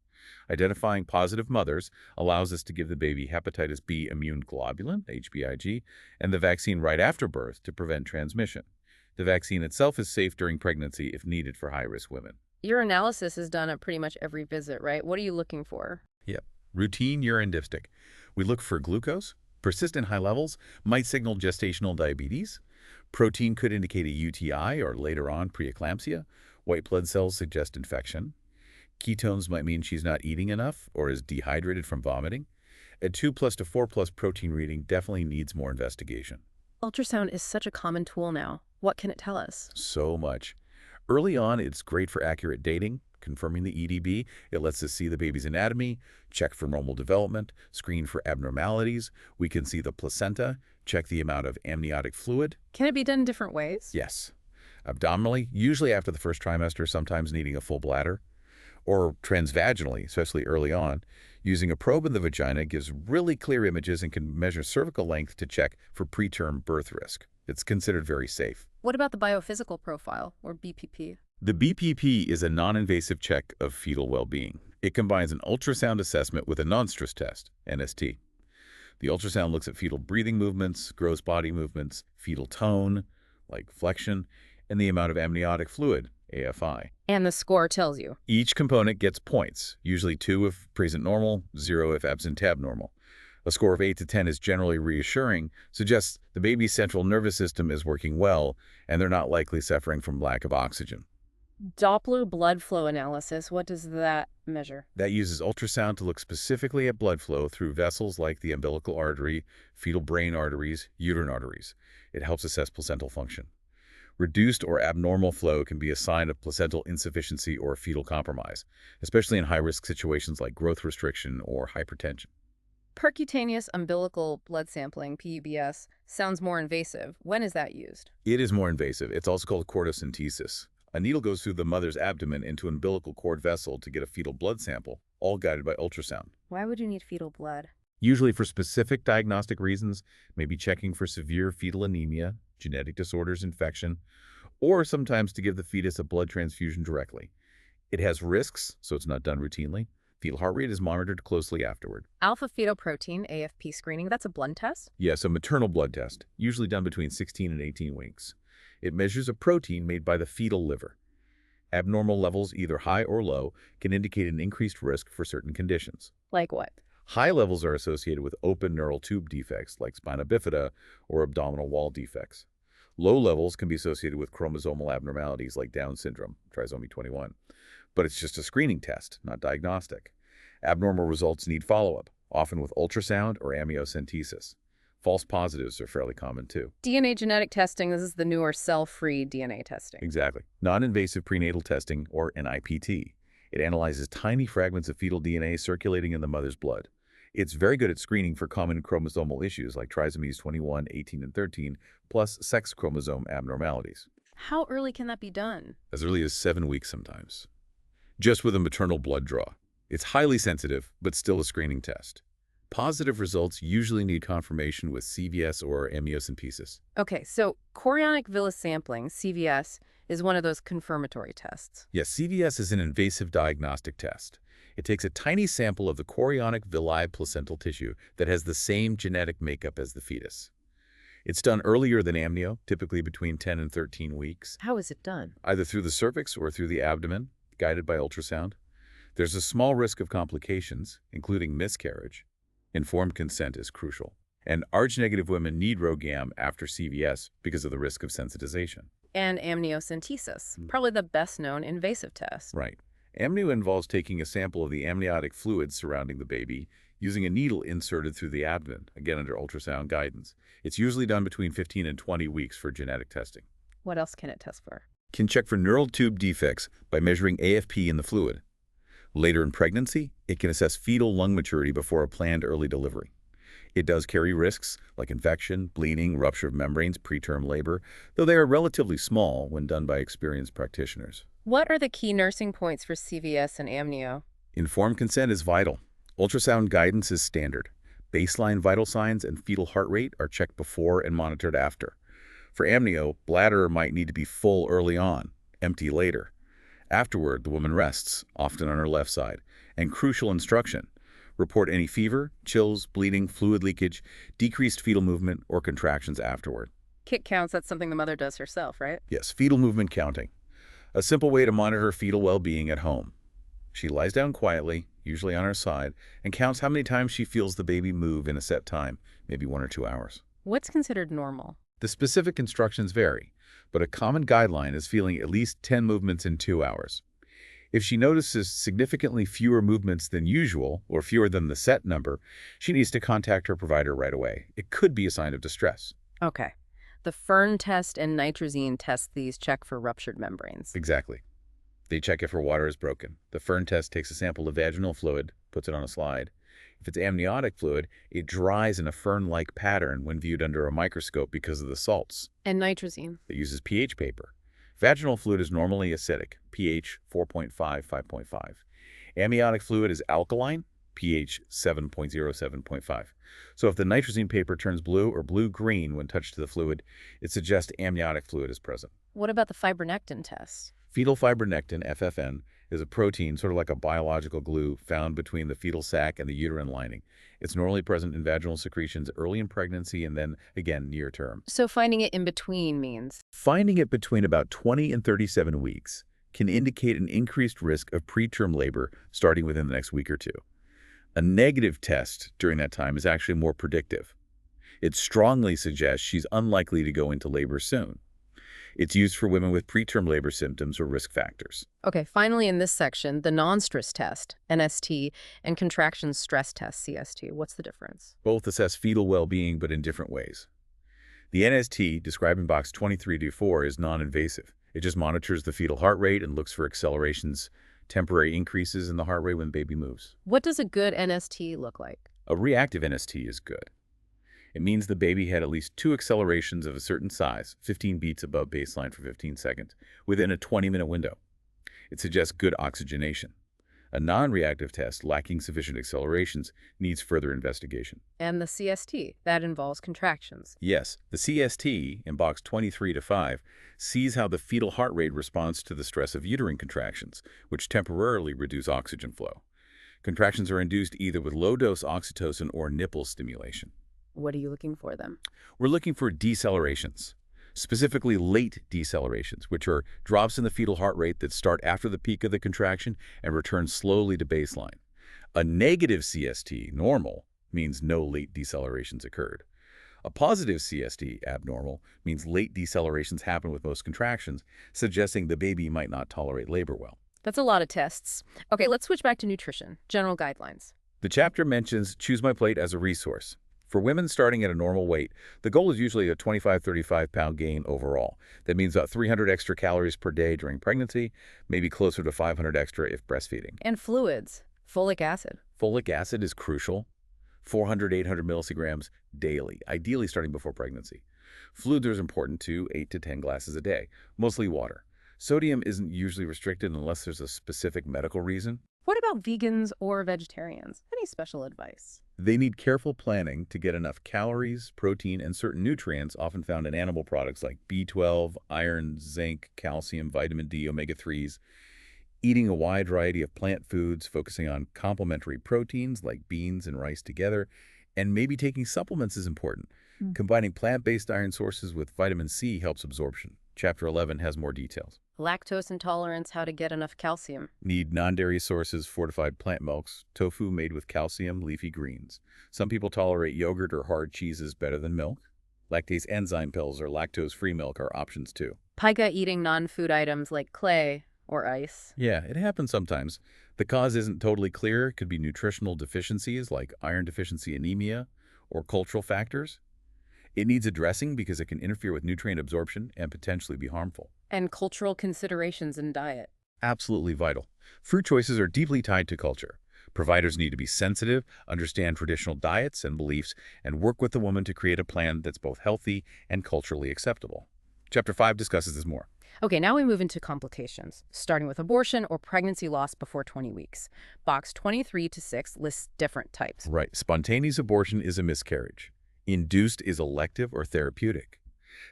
Speaker 2: Identifying positive mothers allows us to give the baby hepatitis B immune globulin, HBIG, and the vaccine right after birth to prevent transmission. The vaccine itself is safe during pregnancy if needed for high-risk women.
Speaker 1: Your analysis is done at pretty much every visit, right? What are you looking for?
Speaker 2: Yep. Routine urine dipstick. We look for glucose. Persistent high levels might signal gestational diabetes. Protein could indicate a UTI or later on preeclampsia. White blood cells suggest infection. Ketones might mean she's not eating enough or is dehydrated from vomiting. A 2+ to 4+ protein reading definitely needs more investigation.
Speaker 1: Ultrasound is such a common tool now. What can it tell us?
Speaker 2: So much. Early on, it's great for accurate dating, confirming the EDB. It lets us see the baby's anatomy, check for normal development, screen for abnormalities. We can see the placenta, check the amount of amniotic fluid.
Speaker 1: Can it be done in different ways?
Speaker 2: Yes. Abdominally, usually after the first trimester, sometimes needing a full bladder. Or transvaginally, especially early on. Using a probe in the vagina gives really clear images and can measure cervical length to check for preterm birth risk. It's considered very safe.
Speaker 1: What about the biophysical profile, or BPP?
Speaker 2: The BPP is a non-invasive check of fetal well-being. It combines an ultrasound assessment with a non-stress test, NST. The ultrasound looks at fetal breathing movements, gross body movements, fetal tone, like flexion, and the amount of amniotic fluid, AFI.
Speaker 1: And the score tells you.
Speaker 2: Each component gets points, usually 2 if present normal, 0 if absent abnormal. A score of 8 to 10 is generally reassuring, suggests the baby's central nervous system is working well, and they're not likely suffering from lack of oxygen.
Speaker 1: Doppler blood flow analysis, what does that measure?
Speaker 2: That uses ultrasound to look specifically at blood flow through vessels like the umbilical artery, fetal brain arteries, uterine arteries. It helps assess placental function. Reduced or abnormal flow can be a sign of placental insufficiency or fetal compromise, especially in high-risk situations like growth restriction or hypertension.
Speaker 1: Percutaneous umbilical blood sampling, PUBS, sounds more invasive. When is that used?
Speaker 2: It is more invasive. It's also called cordocentesis. A needle goes through the mother's abdomen into an umbilical cord vessel to get a fetal blood sample, all guided by ultrasound.
Speaker 1: Why would you need fetal blood?
Speaker 2: Usually for specific diagnostic reasons, maybe checking for severe fetal anemia, genetic disorders, infection, or sometimes to give the fetus a blood transfusion directly. It has risks, so it's not done routinely. Fetal heart rate is monitored closely afterward.
Speaker 1: Alpha-fetoprotein, AFP screening, that's a blood test?
Speaker 2: Yes, a maternal blood test, usually done between 16 and 18 weeks. It measures a protein made by the fetal liver. Abnormal levels, either high or low, can indicate an increased risk for certain conditions.
Speaker 1: Like what?
Speaker 2: High levels are associated with open neural tube defects like spina bifida or abdominal wall defects. Low levels can be associated with chromosomal abnormalities like Down syndrome, trisomy 21. But it's just a screening test, not diagnostic. Abnormal results need follow-up, often with ultrasound or amniocentesis. False positives are fairly common too.
Speaker 1: DNA genetic testing, this is the newer cell-free DNA testing.
Speaker 2: Exactly. Non-invasive prenatal testing, or NIPT. It analyzes tiny fragments of fetal DNA circulating in the mother's blood. It's very good at screening for common chromosomal issues like trisomies 21, 18, and 13, plus sex chromosome abnormalities.
Speaker 1: How early can that be done?
Speaker 2: As early as 7 weeks sometimes. Just with a maternal blood draw. It's highly sensitive, but still a screening test. Positive results usually need confirmation with CVS or amniocentesis.
Speaker 1: Okay, so chorionic villus sampling, CVS, is one of those confirmatory tests.
Speaker 2: Yes, CVS is an invasive diagnostic test. It takes a tiny sample of the chorionic villi placental tissue that has the same genetic makeup as the fetus. It's done earlier than amnio, typically between 10 and 13 weeks,
Speaker 1: How is it done?
Speaker 2: either through the cervix or through the abdomen, guided by ultrasound. There's a small risk of complications, including miscarriage. Informed consent is crucial. And Rh-negative women need RhoGAM after CVS because of the risk of sensitization.
Speaker 1: And amniocentesis, probably the best-known invasive test.
Speaker 2: Right. Amnio involves taking a sample of the amniotic fluid surrounding the baby using a needle inserted through the abdomen, again under ultrasound guidance. It's usually done between 15 and 20 weeks for genetic testing.
Speaker 1: What else can it test for?
Speaker 2: Can check for neural tube defects by measuring AFP in the fluid. Later in pregnancy, it can assess fetal lung maturity before a planned early delivery. It does carry risks like infection, bleeding, rupture of membranes, preterm labor, though they are relatively small when done by experienced practitioners.
Speaker 1: What are the key nursing points for CVS and amnio?
Speaker 2: Informed consent is vital. Ultrasound guidance is standard. Baseline vital signs and fetal heart rate are checked before and monitored after. For amnio, bladder might need to be full early on, empty later. Afterward, the woman rests, often on her left side, and crucial instruction: report any fever, chills, bleeding, fluid leakage, decreased fetal movement, or contractions afterward.
Speaker 1: Kick counts, that's something the mother does herself, right?
Speaker 2: Yes, fetal movement counting. A simple way to monitor fetal well-being at home. She lies down quietly, usually on her side, and counts how many times she feels the baby move in a set time, maybe 1 or 2 hours.
Speaker 1: What's considered normal?
Speaker 2: The specific instructions vary, but a common guideline is feeling at least 10 movements in 2 hours. If she notices significantly fewer movements than usual, or fewer than the set number, she needs to contact her provider right away. It could be a sign of distress.
Speaker 1: Okay. The Fern test and nitrazine test, these check for ruptured membranes.
Speaker 2: Exactly. They check if her water is broken. The Fern test takes a sample of vaginal fluid, puts it on a slide. If it's amniotic fluid, it dries in a fern-like pattern when viewed under a microscope because of the salts.
Speaker 1: And nitrazine?
Speaker 2: It uses pH paper. Vaginal fluid is normally acidic, pH 4.5, 5.5. Amniotic fluid is alkaline, pH 7.0, 7.5. So if the nitrazine paper turns blue or blue-green when touched to the fluid, it suggests amniotic fluid is present.
Speaker 1: What about the fibronectin test?
Speaker 2: Fetal fibronectin, FFN, is a protein, sort of like a biological glue, found between the fetal sac and the uterine lining. It's normally present in vaginal secretions early in pregnancy and then, again, near term.
Speaker 1: So finding it in between means?
Speaker 2: Finding it between about 20 and 37 weeks can indicate an increased risk of preterm labor starting within the next week or 2. A negative test during that time is actually more predictive. It strongly suggests she's unlikely to go into labor soon. It's used for women with preterm labor symptoms or risk factors.
Speaker 1: Okay, finally in this section, the non-stress test, NST, and contraction stress test, CST. What's the difference?
Speaker 2: Both assess fetal well-being, but in different ways. The NST, described in box 23-4, is non-invasive. It just monitors the fetal heart rate and looks for accelerations, temporary increases in the heart rate when baby moves.
Speaker 1: What does a good NST look like?
Speaker 2: A reactive NST is good. It means the baby had at least 2 accelerations of a certain size, 15 beats above baseline for 15 seconds, within a 20-minute window. It suggests good oxygenation. A non-reactive test lacking sufficient accelerations needs further investigation.
Speaker 1: And the CST, that involves contractions.
Speaker 2: Yes, the CST, in box 23-5, sees how the fetal heart rate responds to the stress of uterine contractions, which temporarily reduce oxygen flow. Contractions are induced either with low-dose oxytocin or nipple stimulation.
Speaker 1: What are you looking for then?
Speaker 2: We're looking for decelerations, specifically late decelerations, which are drops in the fetal heart rate that start after the peak of the contraction and return slowly to baseline. A negative CST, normal, means no late decelerations occurred. A positive CST, abnormal, means late decelerations happen with most contractions, suggesting the baby might not tolerate labor well.
Speaker 1: That's a lot of tests. Okay, let's switch back to nutrition, general guidelines.
Speaker 2: The chapter mentions Choose My Plate as a resource. For women starting at a normal weight, the goal is usually a 25-35 pound gain overall. That means about 300 extra calories per day during pregnancy, maybe closer to 500 extra if breastfeeding.
Speaker 1: And fluids, folic acid.
Speaker 2: Folic acid is crucial. 400, 800 milligrams daily, ideally starting before pregnancy. Fluids are important too, 8 to 10 glasses a day, mostly water. Sodium isn't usually restricted unless there's a specific medical reason.
Speaker 1: What about vegans or vegetarians? Any special advice?
Speaker 2: They need careful planning to get enough calories, protein, and certain nutrients often found in animal products like B12, iron, zinc, calcium, vitamin D, omega-3s. Eating a wide variety of plant foods, focusing on complementary proteins like beans and rice together, and maybe taking supplements is important. Combining plant-based iron sources with vitamin C helps absorption. Chapter 11 has more details.
Speaker 1: Lactose intolerance, how to get enough calcium.
Speaker 2: Need non-dairy sources, fortified plant milks, tofu made with calcium, leafy greens. Some people tolerate yogurt or hard cheeses better than milk. Lactase enzyme pills or lactose-free milk are options too.
Speaker 1: Pica eating non-food items like clay or ice.
Speaker 2: Yeah, it happens sometimes. The cause isn't totally clear. It could be nutritional deficiencies like iron deficiency anemia or cultural factors. It needs addressing because it can interfere with nutrient absorption and potentially be harmful.
Speaker 1: And cultural considerations in diet.
Speaker 2: Absolutely vital. Fruit choices are deeply tied to culture. Providers need to be sensitive, understand traditional diets and beliefs, and work with the woman to create a plan that's both healthy and culturally acceptable. Chapter 5 discusses this more.
Speaker 1: Okay, now we move into complications, starting with abortion or pregnancy loss before 20 weeks. Box 23-6 lists different types.
Speaker 2: Right. Spontaneous abortion is a miscarriage. Induced is elective or therapeutic.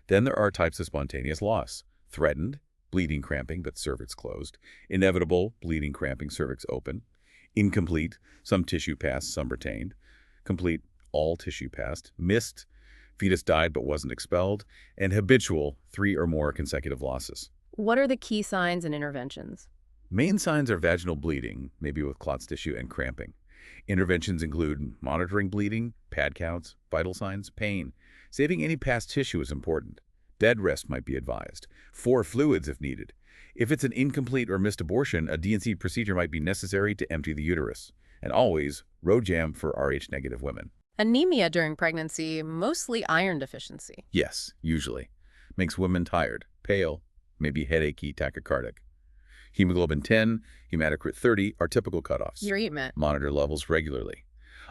Speaker 2: Then there are types of spontaneous loss. Threatened, bleeding cramping but cervix closed. Inevitable, bleeding cramping cervix open. Incomplete, some tissue passed, some retained. Complete, all tissue passed. Missed, fetus died but wasn't expelled. And habitual, 3 or more consecutive losses.
Speaker 1: What are the key signs and interventions?
Speaker 2: Main signs are vaginal bleeding, maybe with clots tissue and cramping. Interventions include monitoring bleeding, pad counts, vital signs, pain. Saving any past tissue is important. Bed rest might be advised. 4 fluids if needed. If it's an incomplete or missed abortion, a D&C procedure might be necessary to empty the uterus. And always, RhoJam for Rh-negative women.
Speaker 1: Anemia during pregnancy, mostly iron deficiency.
Speaker 2: Yes, usually. Makes women tired, pale, maybe headachy, tachycardic. Hemoglobin 10, hematocrit 30 are typical cutoffs.
Speaker 1: Uremia.
Speaker 2: Monitor levels regularly.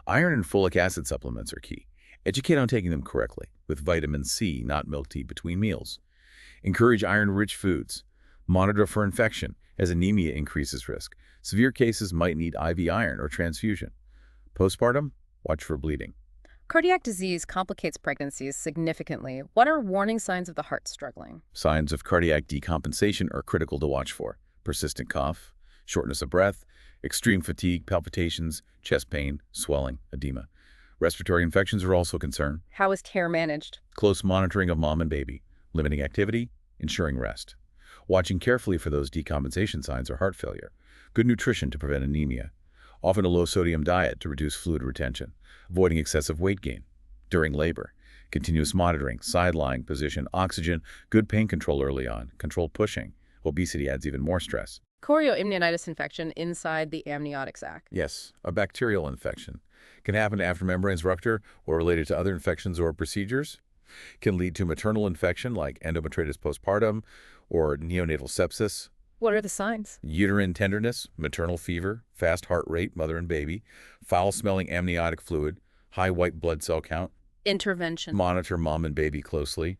Speaker 2: Iron and folic acid supplements are key. Educate on taking them correctly, with vitamin C, not milk tea, between meals. Encourage iron-rich foods. Monitor for infection, as anemia increases risk. Severe cases might need IV iron or transfusion. Postpartum, watch for bleeding.
Speaker 1: Cardiac disease complicates pregnancies significantly. What are warning signs of the heart struggling?
Speaker 2: Signs of cardiac decompensation are critical to watch for. Persistent cough, shortness of breath, extreme fatigue, palpitations, chest pain, swelling, edema. Respiratory infections are also a concern.
Speaker 1: How is care managed?
Speaker 2: Close monitoring of mom and baby, limiting activity, ensuring rest. Watching carefully for those decompensation signs or heart failure. Good nutrition to prevent anemia. Often a low-sodium diet to reduce fluid retention. Avoiding excessive weight gain. During labor, continuous monitoring, side-lying position, oxygen, good pain control early on, controlled pushing. Obesity adds even more stress.
Speaker 1: Chorioamnionitis infection inside the amniotic sac.
Speaker 2: Yes, a bacterial infection. Can happen after membranes rupture or related to other infections or procedures. Can lead to maternal infection like endometritis postpartum or neonatal sepsis.
Speaker 1: What are the signs?
Speaker 2: Uterine tenderness, maternal fever, fast heart rate, mother and baby, foul-smelling amniotic fluid, high white blood cell count.
Speaker 1: Intervention.
Speaker 2: Monitor mom and baby closely.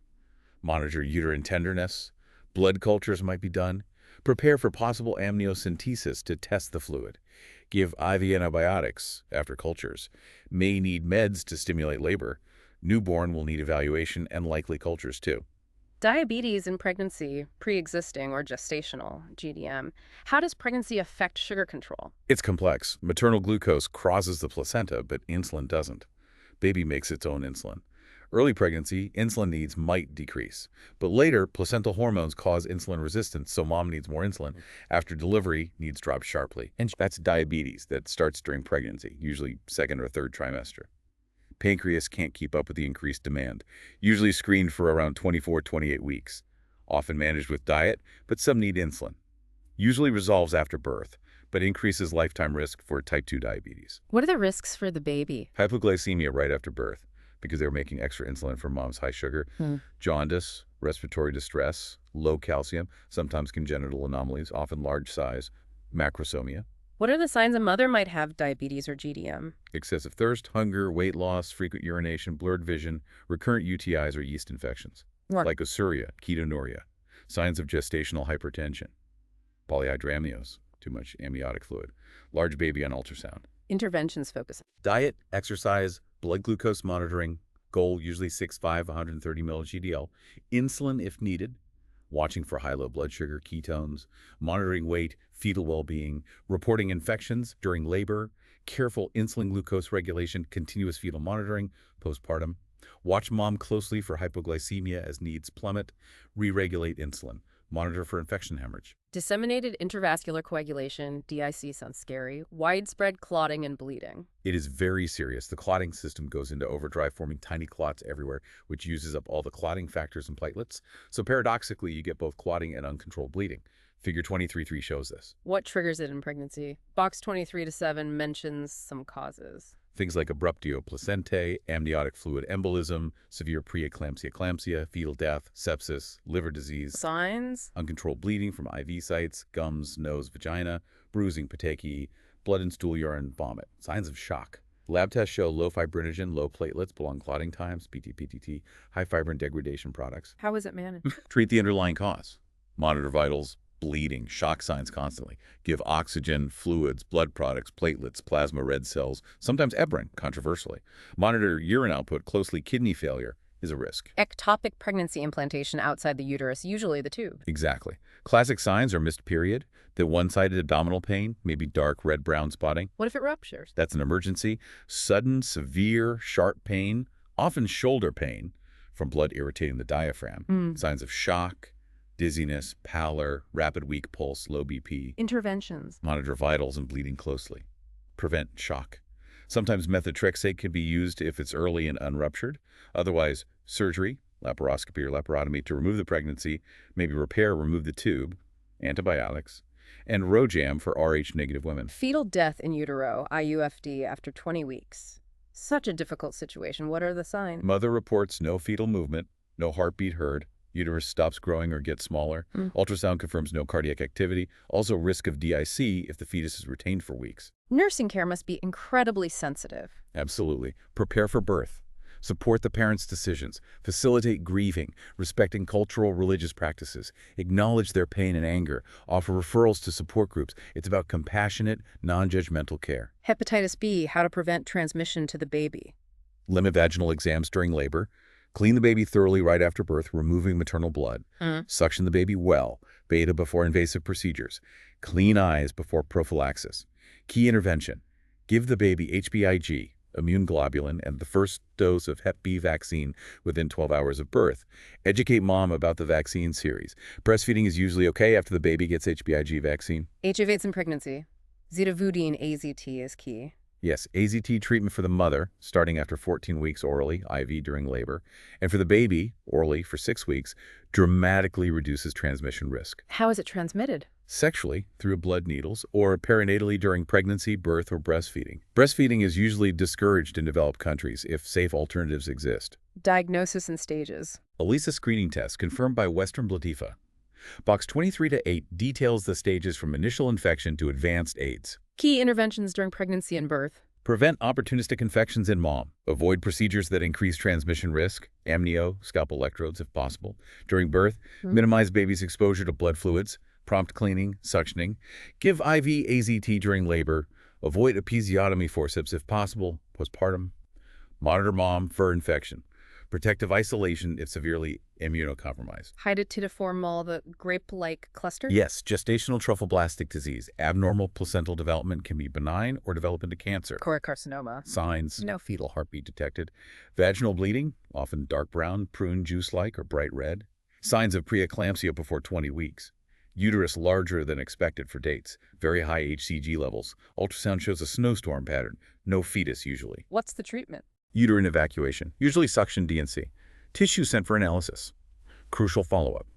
Speaker 2: Monitor uterine tenderness. Blood cultures might be done. Prepare for possible amniocentesis to test the fluid. Give IV antibiotics after cultures. May need meds to stimulate labor. Newborn will need evaluation and likely cultures too.
Speaker 1: Diabetes in pregnancy, pre-existing or gestational, GDM. How does pregnancy affect sugar control?
Speaker 2: It's complex. Maternal glucose crosses the placenta, but insulin doesn't. Baby makes its own insulin. Early pregnancy, insulin needs might decrease. But later, placental hormones cause insulin resistance, so mom needs more insulin. After delivery, needs drop sharply. And that's diabetes that starts during pregnancy, usually 2nd or 3rd trimester. Pancreas can't keep up with the increased demand, usually screened for around 24-28 weeks. Often managed with diet, but some need insulin. Usually resolves after birth, but increases lifetime risk for type 2 diabetes.
Speaker 1: What are the risks for the baby?
Speaker 2: Hypoglycemia right after birth, because they're making extra insulin for mom's high sugar. Jaundice, respiratory distress, low calcium, sometimes congenital anomalies, often large size, macrosomia.
Speaker 1: What are the signs a mother might have diabetes or GDM?
Speaker 2: Excessive thirst, hunger, weight loss, frequent urination, blurred vision, recurrent UTIs or yeast infections,
Speaker 1: What?
Speaker 2: glycosuria, ketonuria, signs of gestational hypertension, polyhydramnios, too much amniotic fluid, large baby on ultrasound.
Speaker 1: Interventions focus.
Speaker 2: Diet, exercise, blood glucose monitoring, goal usually 6'5", 130 mg/dL, insulin if needed, watching for high-low blood sugar, ketones, monitoring weight, fetal well-being, reporting infections during labor, careful insulin glucose regulation, continuous fetal monitoring, postpartum. Watch mom closely for hypoglycemia as needs plummet, re-regulate insulin, monitor for infection hemorrhage.
Speaker 1: Disseminated intravascular coagulation, DIC sounds scary, widespread clotting and bleeding.
Speaker 2: It is very serious. The clotting system goes into overdrive, forming tiny clots everywhere, which uses up all the clotting factors and platelets. So paradoxically, you get both clotting and uncontrolled bleeding. Figure 23.3 shows this.
Speaker 1: What triggers it in pregnancy? Box 23-7 mentions some causes.
Speaker 2: Things like abruptio placentae, amniotic fluid embolism, severe preeclampsia, eclampsia, fetal death, sepsis, liver disease.
Speaker 1: Signs?
Speaker 2: Uncontrolled bleeding from IV sites, gums, nose, vagina, bruising, petechiae, blood and stool, urine, vomit. Signs of shock. Lab tests show low fibrinogen, low platelets, prolonged clotting times, PT-PTT, high fibrin degradation products.
Speaker 1: How is it managed?
Speaker 2: Treat the underlying cause. Monitor vitals, bleeding, shock signs constantly. Give oxygen, fluids, blood products, platelets, plasma red cells, sometimes heparin, controversially. Monitor urine output closely. Kidney failure is a risk.
Speaker 1: Ectopic pregnancy implantation outside the uterus, usually the tube.
Speaker 2: Exactly. Classic signs are missed period, that one-sided abdominal pain, maybe dark red-brown spotting.
Speaker 1: What if it ruptures?
Speaker 2: That's an emergency. Sudden, severe, sharp pain, often shoulder pain from blood irritating the diaphragm. Signs of shock, dizziness, pallor, rapid weak pulse, low BP.
Speaker 1: Interventions.
Speaker 2: Monitor vitals and bleeding closely. Prevent shock. Sometimes methotrexate can be used if it's early and unruptured. Otherwise, surgery, laparoscopy or laparotomy to remove the pregnancy, maybe repair or remove the tube, antibiotics, and ROJAM for Rh-negative women.
Speaker 1: Fetal death in utero, IUFD, after 20 weeks. Such a difficult situation. What are the signs?
Speaker 2: Mother reports no fetal movement, no heartbeat heard, uterus stops growing or gets smaller. Ultrasound confirms no cardiac activity. Also risk of DIC if the fetus is retained for weeks.
Speaker 1: Nursing care must be incredibly sensitive.
Speaker 2: Absolutely. Prepare for birth. Support the parents' decisions. Facilitate grieving, respecting cultural, religious practices. Acknowledge their pain and anger. Offer referrals to support groups. It's about compassionate, non-judgmental care.
Speaker 1: Hepatitis B, how to prevent transmission to the baby.
Speaker 2: Limit vaginal exams during labor. Clean the baby thoroughly right after birth, removing maternal blood. Suction the baby well. Beta before invasive procedures. Clean eyes before prophylaxis. Key intervention. Give the baby HBIG, immune globulin, and the first dose of Hep B vaccine within 12 hours of birth. Educate mom about the vaccine series. Breastfeeding is usually okay after the baby gets HBIG vaccine.
Speaker 1: HIV/AIDS in pregnancy. Zitavudine AZT is key.
Speaker 2: Yes, AZT treatment for the mother, starting after 14 weeks orally, IV during labor, and for the baby, orally for 6 weeks, dramatically reduces transmission risk.
Speaker 1: How is it transmitted?
Speaker 2: Sexually, through blood needles, or perinatally during pregnancy, birth, or breastfeeding. Breastfeeding is usually discouraged in developed countries if safe alternatives exist.
Speaker 1: Diagnosis and stages.
Speaker 2: ELISA screening test confirmed by Western Blatifa. Box 23-8 details the stages from initial infection to advanced AIDS.
Speaker 1: Key interventions during pregnancy and birth.
Speaker 2: Prevent opportunistic infections in mom. Avoid procedures that increase transmission risk, amnio, scalp electrodes if possible. During birth, minimize baby's exposure to blood fluids, prompt cleaning, suctioning. Give IV AZT during labor. Avoid episiotomy forceps if possible, postpartum. Monitor mom for infection. Protective isolation if severely immunocompromised.
Speaker 1: Hydatidiform mole, the grape-like cluster?
Speaker 2: Yes, gestational trophoblastic disease. Abnormal placental development can be benign or develop into cancer.
Speaker 1: Choriocarcinoma.
Speaker 2: Signs, no fetal heartbeat detected. Vaginal bleeding, often dark brown, prune juice-like, or bright red. Signs of preeclampsia before 20 weeks. Uterus larger than expected for dates. Very high HCG levels. Ultrasound shows a snowstorm pattern. No fetus usually.
Speaker 1: What's the treatment?
Speaker 2: Uterine evacuation, usually suction DNC. Tissue sent for analysis. Crucial follow-up.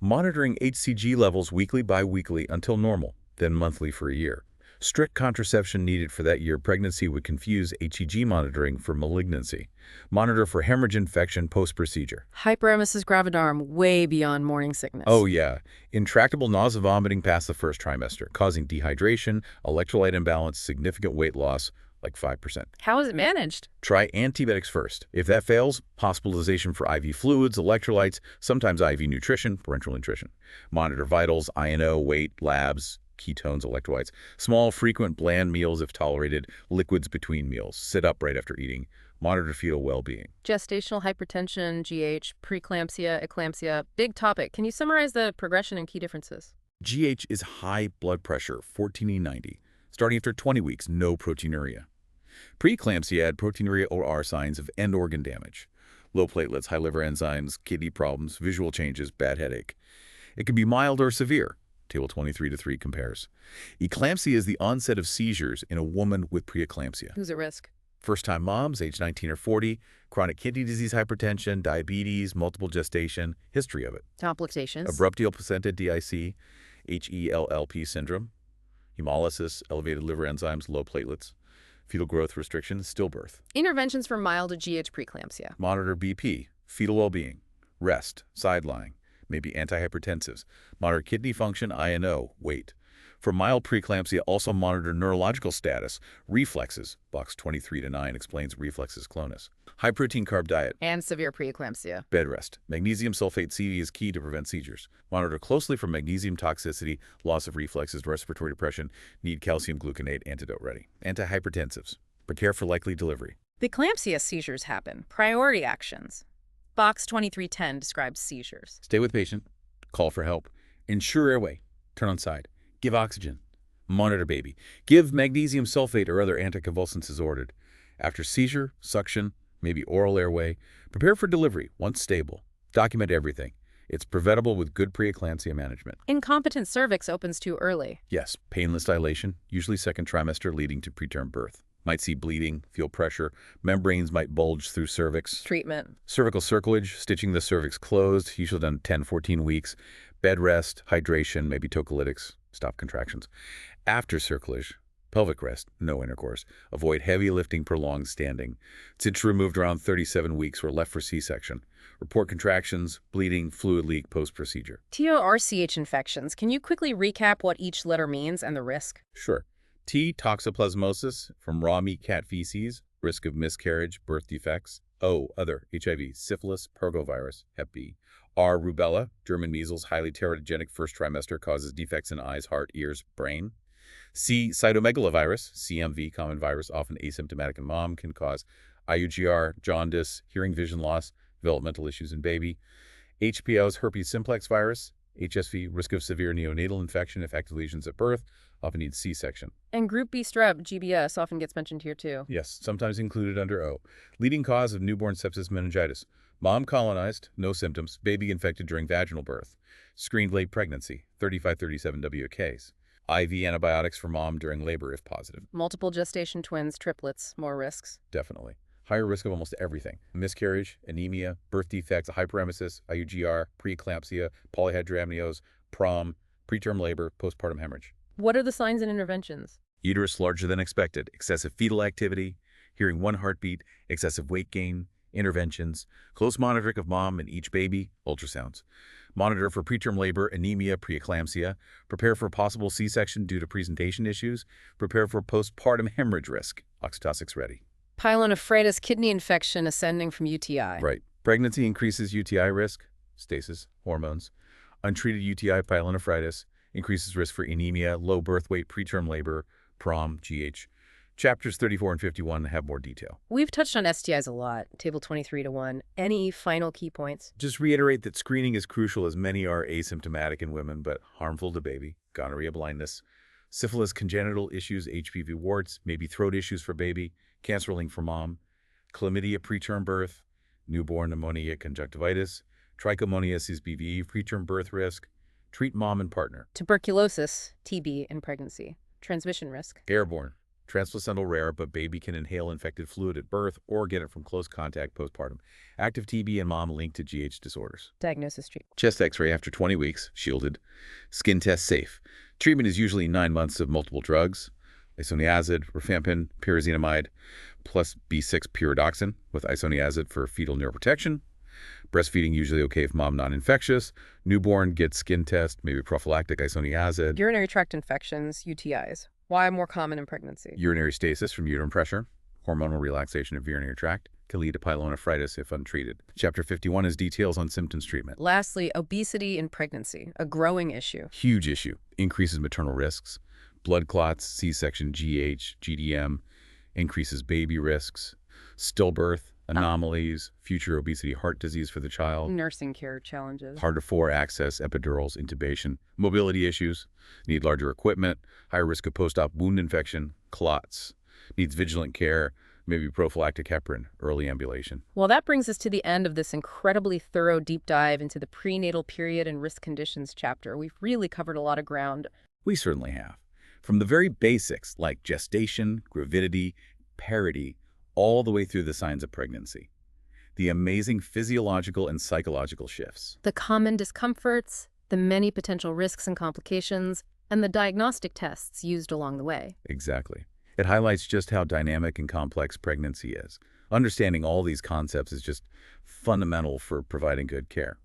Speaker 2: Monitoring HCG levels weekly, bi-weekly until normal, then monthly for a year. Strict contraception needed for that year. Pregnancy would confuse HEG monitoring for malignancy. Monitor for hemorrhage infection post-procedure.
Speaker 1: Hyperemesis gravidarum, way beyond morning sickness.
Speaker 2: Oh yeah, intractable nausea vomiting past the first trimester, causing dehydration, electrolyte imbalance, significant weight loss, like 5%.
Speaker 1: How is it managed?
Speaker 2: Try antibiotics first. If that fails, hospitalization for IV fluids, electrolytes, sometimes IV nutrition, parenteral nutrition. Monitor vitals, INO, weight, labs, ketones, electrolytes. Small, frequent, bland meals if tolerated, liquids between meals. Sit up right after eating. Monitor fetal well-being.
Speaker 1: Gestational hypertension, GH, preeclampsia, eclampsia, big topic. Can you summarize the progression and key differences?
Speaker 2: GH is high blood pressure, 14E90. Starting after 20 weeks, no proteinuria. Preeclampsia had proteinuria or signs of end organ damage. Low platelets, high liver enzymes, kidney problems, visual changes, bad headache. It can be mild or severe. Table 23-3 compares. Eclampsia is the onset of seizures in a woman with preeclampsia.
Speaker 1: Who's at risk?
Speaker 2: First-time moms, age 19 or 40, chronic kidney disease, hypertension, diabetes, multiple gestation, history of it.
Speaker 1: Complications.
Speaker 2: Abruptio placenta DIC, HELLP syndrome, hemolysis, elevated liver enzymes, low platelets, fetal growth restrictions, stillbirth.
Speaker 1: Interventions for mild to GH preeclampsia.
Speaker 2: Monitor BP, fetal well-being, rest, side lying, maybe antihypertensives. Monitor kidney function, INO, weight. For mild preeclampsia, also monitor neurological status, reflexes. Box 23-9 explains reflexes clonus. High-protein carb diet.
Speaker 1: And severe preeclampsia.
Speaker 2: Bed rest. Magnesium sulfate CV is key to prevent seizures. Monitor closely for magnesium toxicity, loss of reflexes, respiratory depression. Need calcium gluconate, antidote ready. Antihypertensives. Prepare for likely delivery.
Speaker 1: The eclampsia seizures happen. Priority actions. Box 2310 describes seizures.
Speaker 2: Stay with patient. Call for help. Ensure airway. Turn on side. Give oxygen. Monitor baby. Give magnesium sulfate or other anticonvulsants as ordered. After seizure, suction, maybe oral airway. Prepare for delivery once stable. Document everything. It's preventable with good preeclampsia management.
Speaker 1: Incompetent cervix opens too early.
Speaker 2: Yes, painless dilation, usually second trimester leading to preterm birth. Might see bleeding, feel pressure. Membranes might bulge through cervix.
Speaker 1: Treatment.
Speaker 2: Cervical circlage, stitching the cervix closed, usually done 10-14 weeks. Bed rest, hydration, maybe tocolytics. Stop contractions. After circlage, pelvic rest, no intercourse. Avoid heavy lifting, prolonged standing. Stitch removed around 37 weeks or left for C-section. Report contractions, bleeding, fluid leak post-procedure.
Speaker 1: TORCH infections. Can you quickly recap what each letter means and the risk?
Speaker 2: Sure. T, toxoplasmosis from raw meat cat feces, risk of miscarriage, birth defects. O, other, HIV, syphilis, parvovirus, Hep B. R, rubella, German measles, highly teratogenic first trimester, causes defects in eyes, heart, ears, brain. C, cytomegalovirus, CMV, common virus, often asymptomatic in mom, can cause IUGR, jaundice, hearing vision loss, developmental issues in baby. HPO's herpes simplex virus, HSV, risk of severe neonatal infection if active lesions at birth, often needs C-section.
Speaker 1: And group B strep, GBS, often gets mentioned here too.
Speaker 2: Yes, sometimes included under O. Leading cause of newborn sepsis meningitis. Mom colonized, no symptoms, baby infected during vaginal birth. Screened late pregnancy, 35-37 WKs. IV antibiotics for mom during labor if positive.
Speaker 1: Multiple gestation twins, triplets, more risks.
Speaker 2: Definitely. Higher risk of almost everything. Miscarriage, anemia, birth defects, hyperemesis, IUGR, preeclampsia, polyhydramnios, PROM, preterm labor, postpartum hemorrhage.
Speaker 1: What are the signs and interventions?
Speaker 2: Uterus larger than expected, excessive fetal activity, hearing one heartbeat, excessive weight gain, interventions, close monitoring of mom and each baby, ultrasounds. Monitor for preterm labor, anemia, preeclampsia. Prepare for possible C-section due to presentation issues. Prepare for postpartum hemorrhage risk. Oxytocics ready.
Speaker 1: Pyelonephritis, kidney infection ascending from UTI.
Speaker 2: Right. Pregnancy increases UTI risk, stasis, hormones. Untreated UTI pyelonephritis increases risk for anemia, low birth weight, preterm labor, PROM, GH. Chapters 34 and 51 have more detail.
Speaker 1: We've touched on STIs a lot, table 23-1. Any final key points?
Speaker 2: Just reiterate that screening is crucial as many are asymptomatic in women but harmful to baby. Gonorrhea, blindness, syphilis, congenital issues, HPV warts, maybe throat issues for baby, cancer link for mom, chlamydia, preterm birth, newborn pneumonia, conjunctivitis, trichomoniasis BV, preterm birth risk. Treat mom and partner.
Speaker 1: Tuberculosis, TB in pregnancy. Transmission risk.
Speaker 2: Airborne. Transplacental rare, but baby can inhale infected fluid at birth or get it from close contact postpartum. Active TB in mom linked to GH disorders.
Speaker 1: Diagnosis treatment.
Speaker 2: Chest x-ray after 20 weeks, shielded. Skin test safe. Treatment is usually 9 months of multiple drugs. isoniazid, rifampin, pyrazinamide, plus B6 pyridoxine with isoniazid for fetal neuroprotection. Breastfeeding usually okay if mom non-infectious. Newborn gets skin test, maybe prophylactic isoniazid.
Speaker 1: Urinary tract infections, UTIs. Why more common in pregnancy?
Speaker 2: Urinary stasis from uterine pressure. Hormonal relaxation of urinary tract can lead to pyelonephritis if untreated. Chapter 51 is details on symptoms treatment.
Speaker 1: Lastly, obesity in pregnancy, a growing issue.
Speaker 2: Huge issue. Increases maternal risks. Blood clots, C-section, GH, GDM, increases baby risks. Stillbirth, anomalies, future obesity, heart disease for the child.
Speaker 1: Nursing care challenges.
Speaker 2: Hard-to-for access, epidurals, intubation. Mobility issues. Need larger equipment. High risk of post-op wound infection. Clots. Needs vigilant care. Maybe prophylactic heparin, early ambulation.
Speaker 1: Well, that brings us to the end of this incredibly thorough deep dive into the prenatal period and risk conditions chapter. We've really covered a lot of ground.
Speaker 2: We certainly have. From the very basics like gestation, gravidity, parity, all the way through the signs of pregnancy. The amazing physiological and psychological shifts.
Speaker 1: The common discomforts, the many potential risks and complications, and the diagnostic tests used along the way.
Speaker 2: Exactly. It highlights just how dynamic and complex pregnancy is. Understanding all these concepts is just fundamental for providing good care.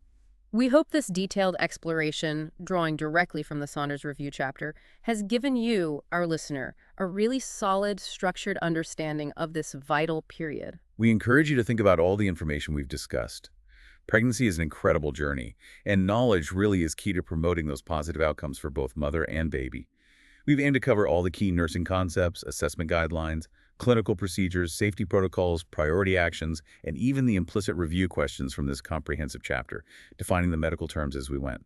Speaker 1: We hope this detailed exploration, drawing directly from the Saunders Review chapter, has given you, our listener, a really solid, structured understanding of this vital period.
Speaker 2: We encourage you to think about all the information we've discussed. Pregnancy is an incredible journey, and knowledge really is key to promoting those positive outcomes for both mother and baby. We've aimed to cover all the key nursing concepts, assessment guidelines, clinical procedures, safety protocols, priority actions, and even the implicit review questions from this comprehensive chapter, defining the medical terms as we went.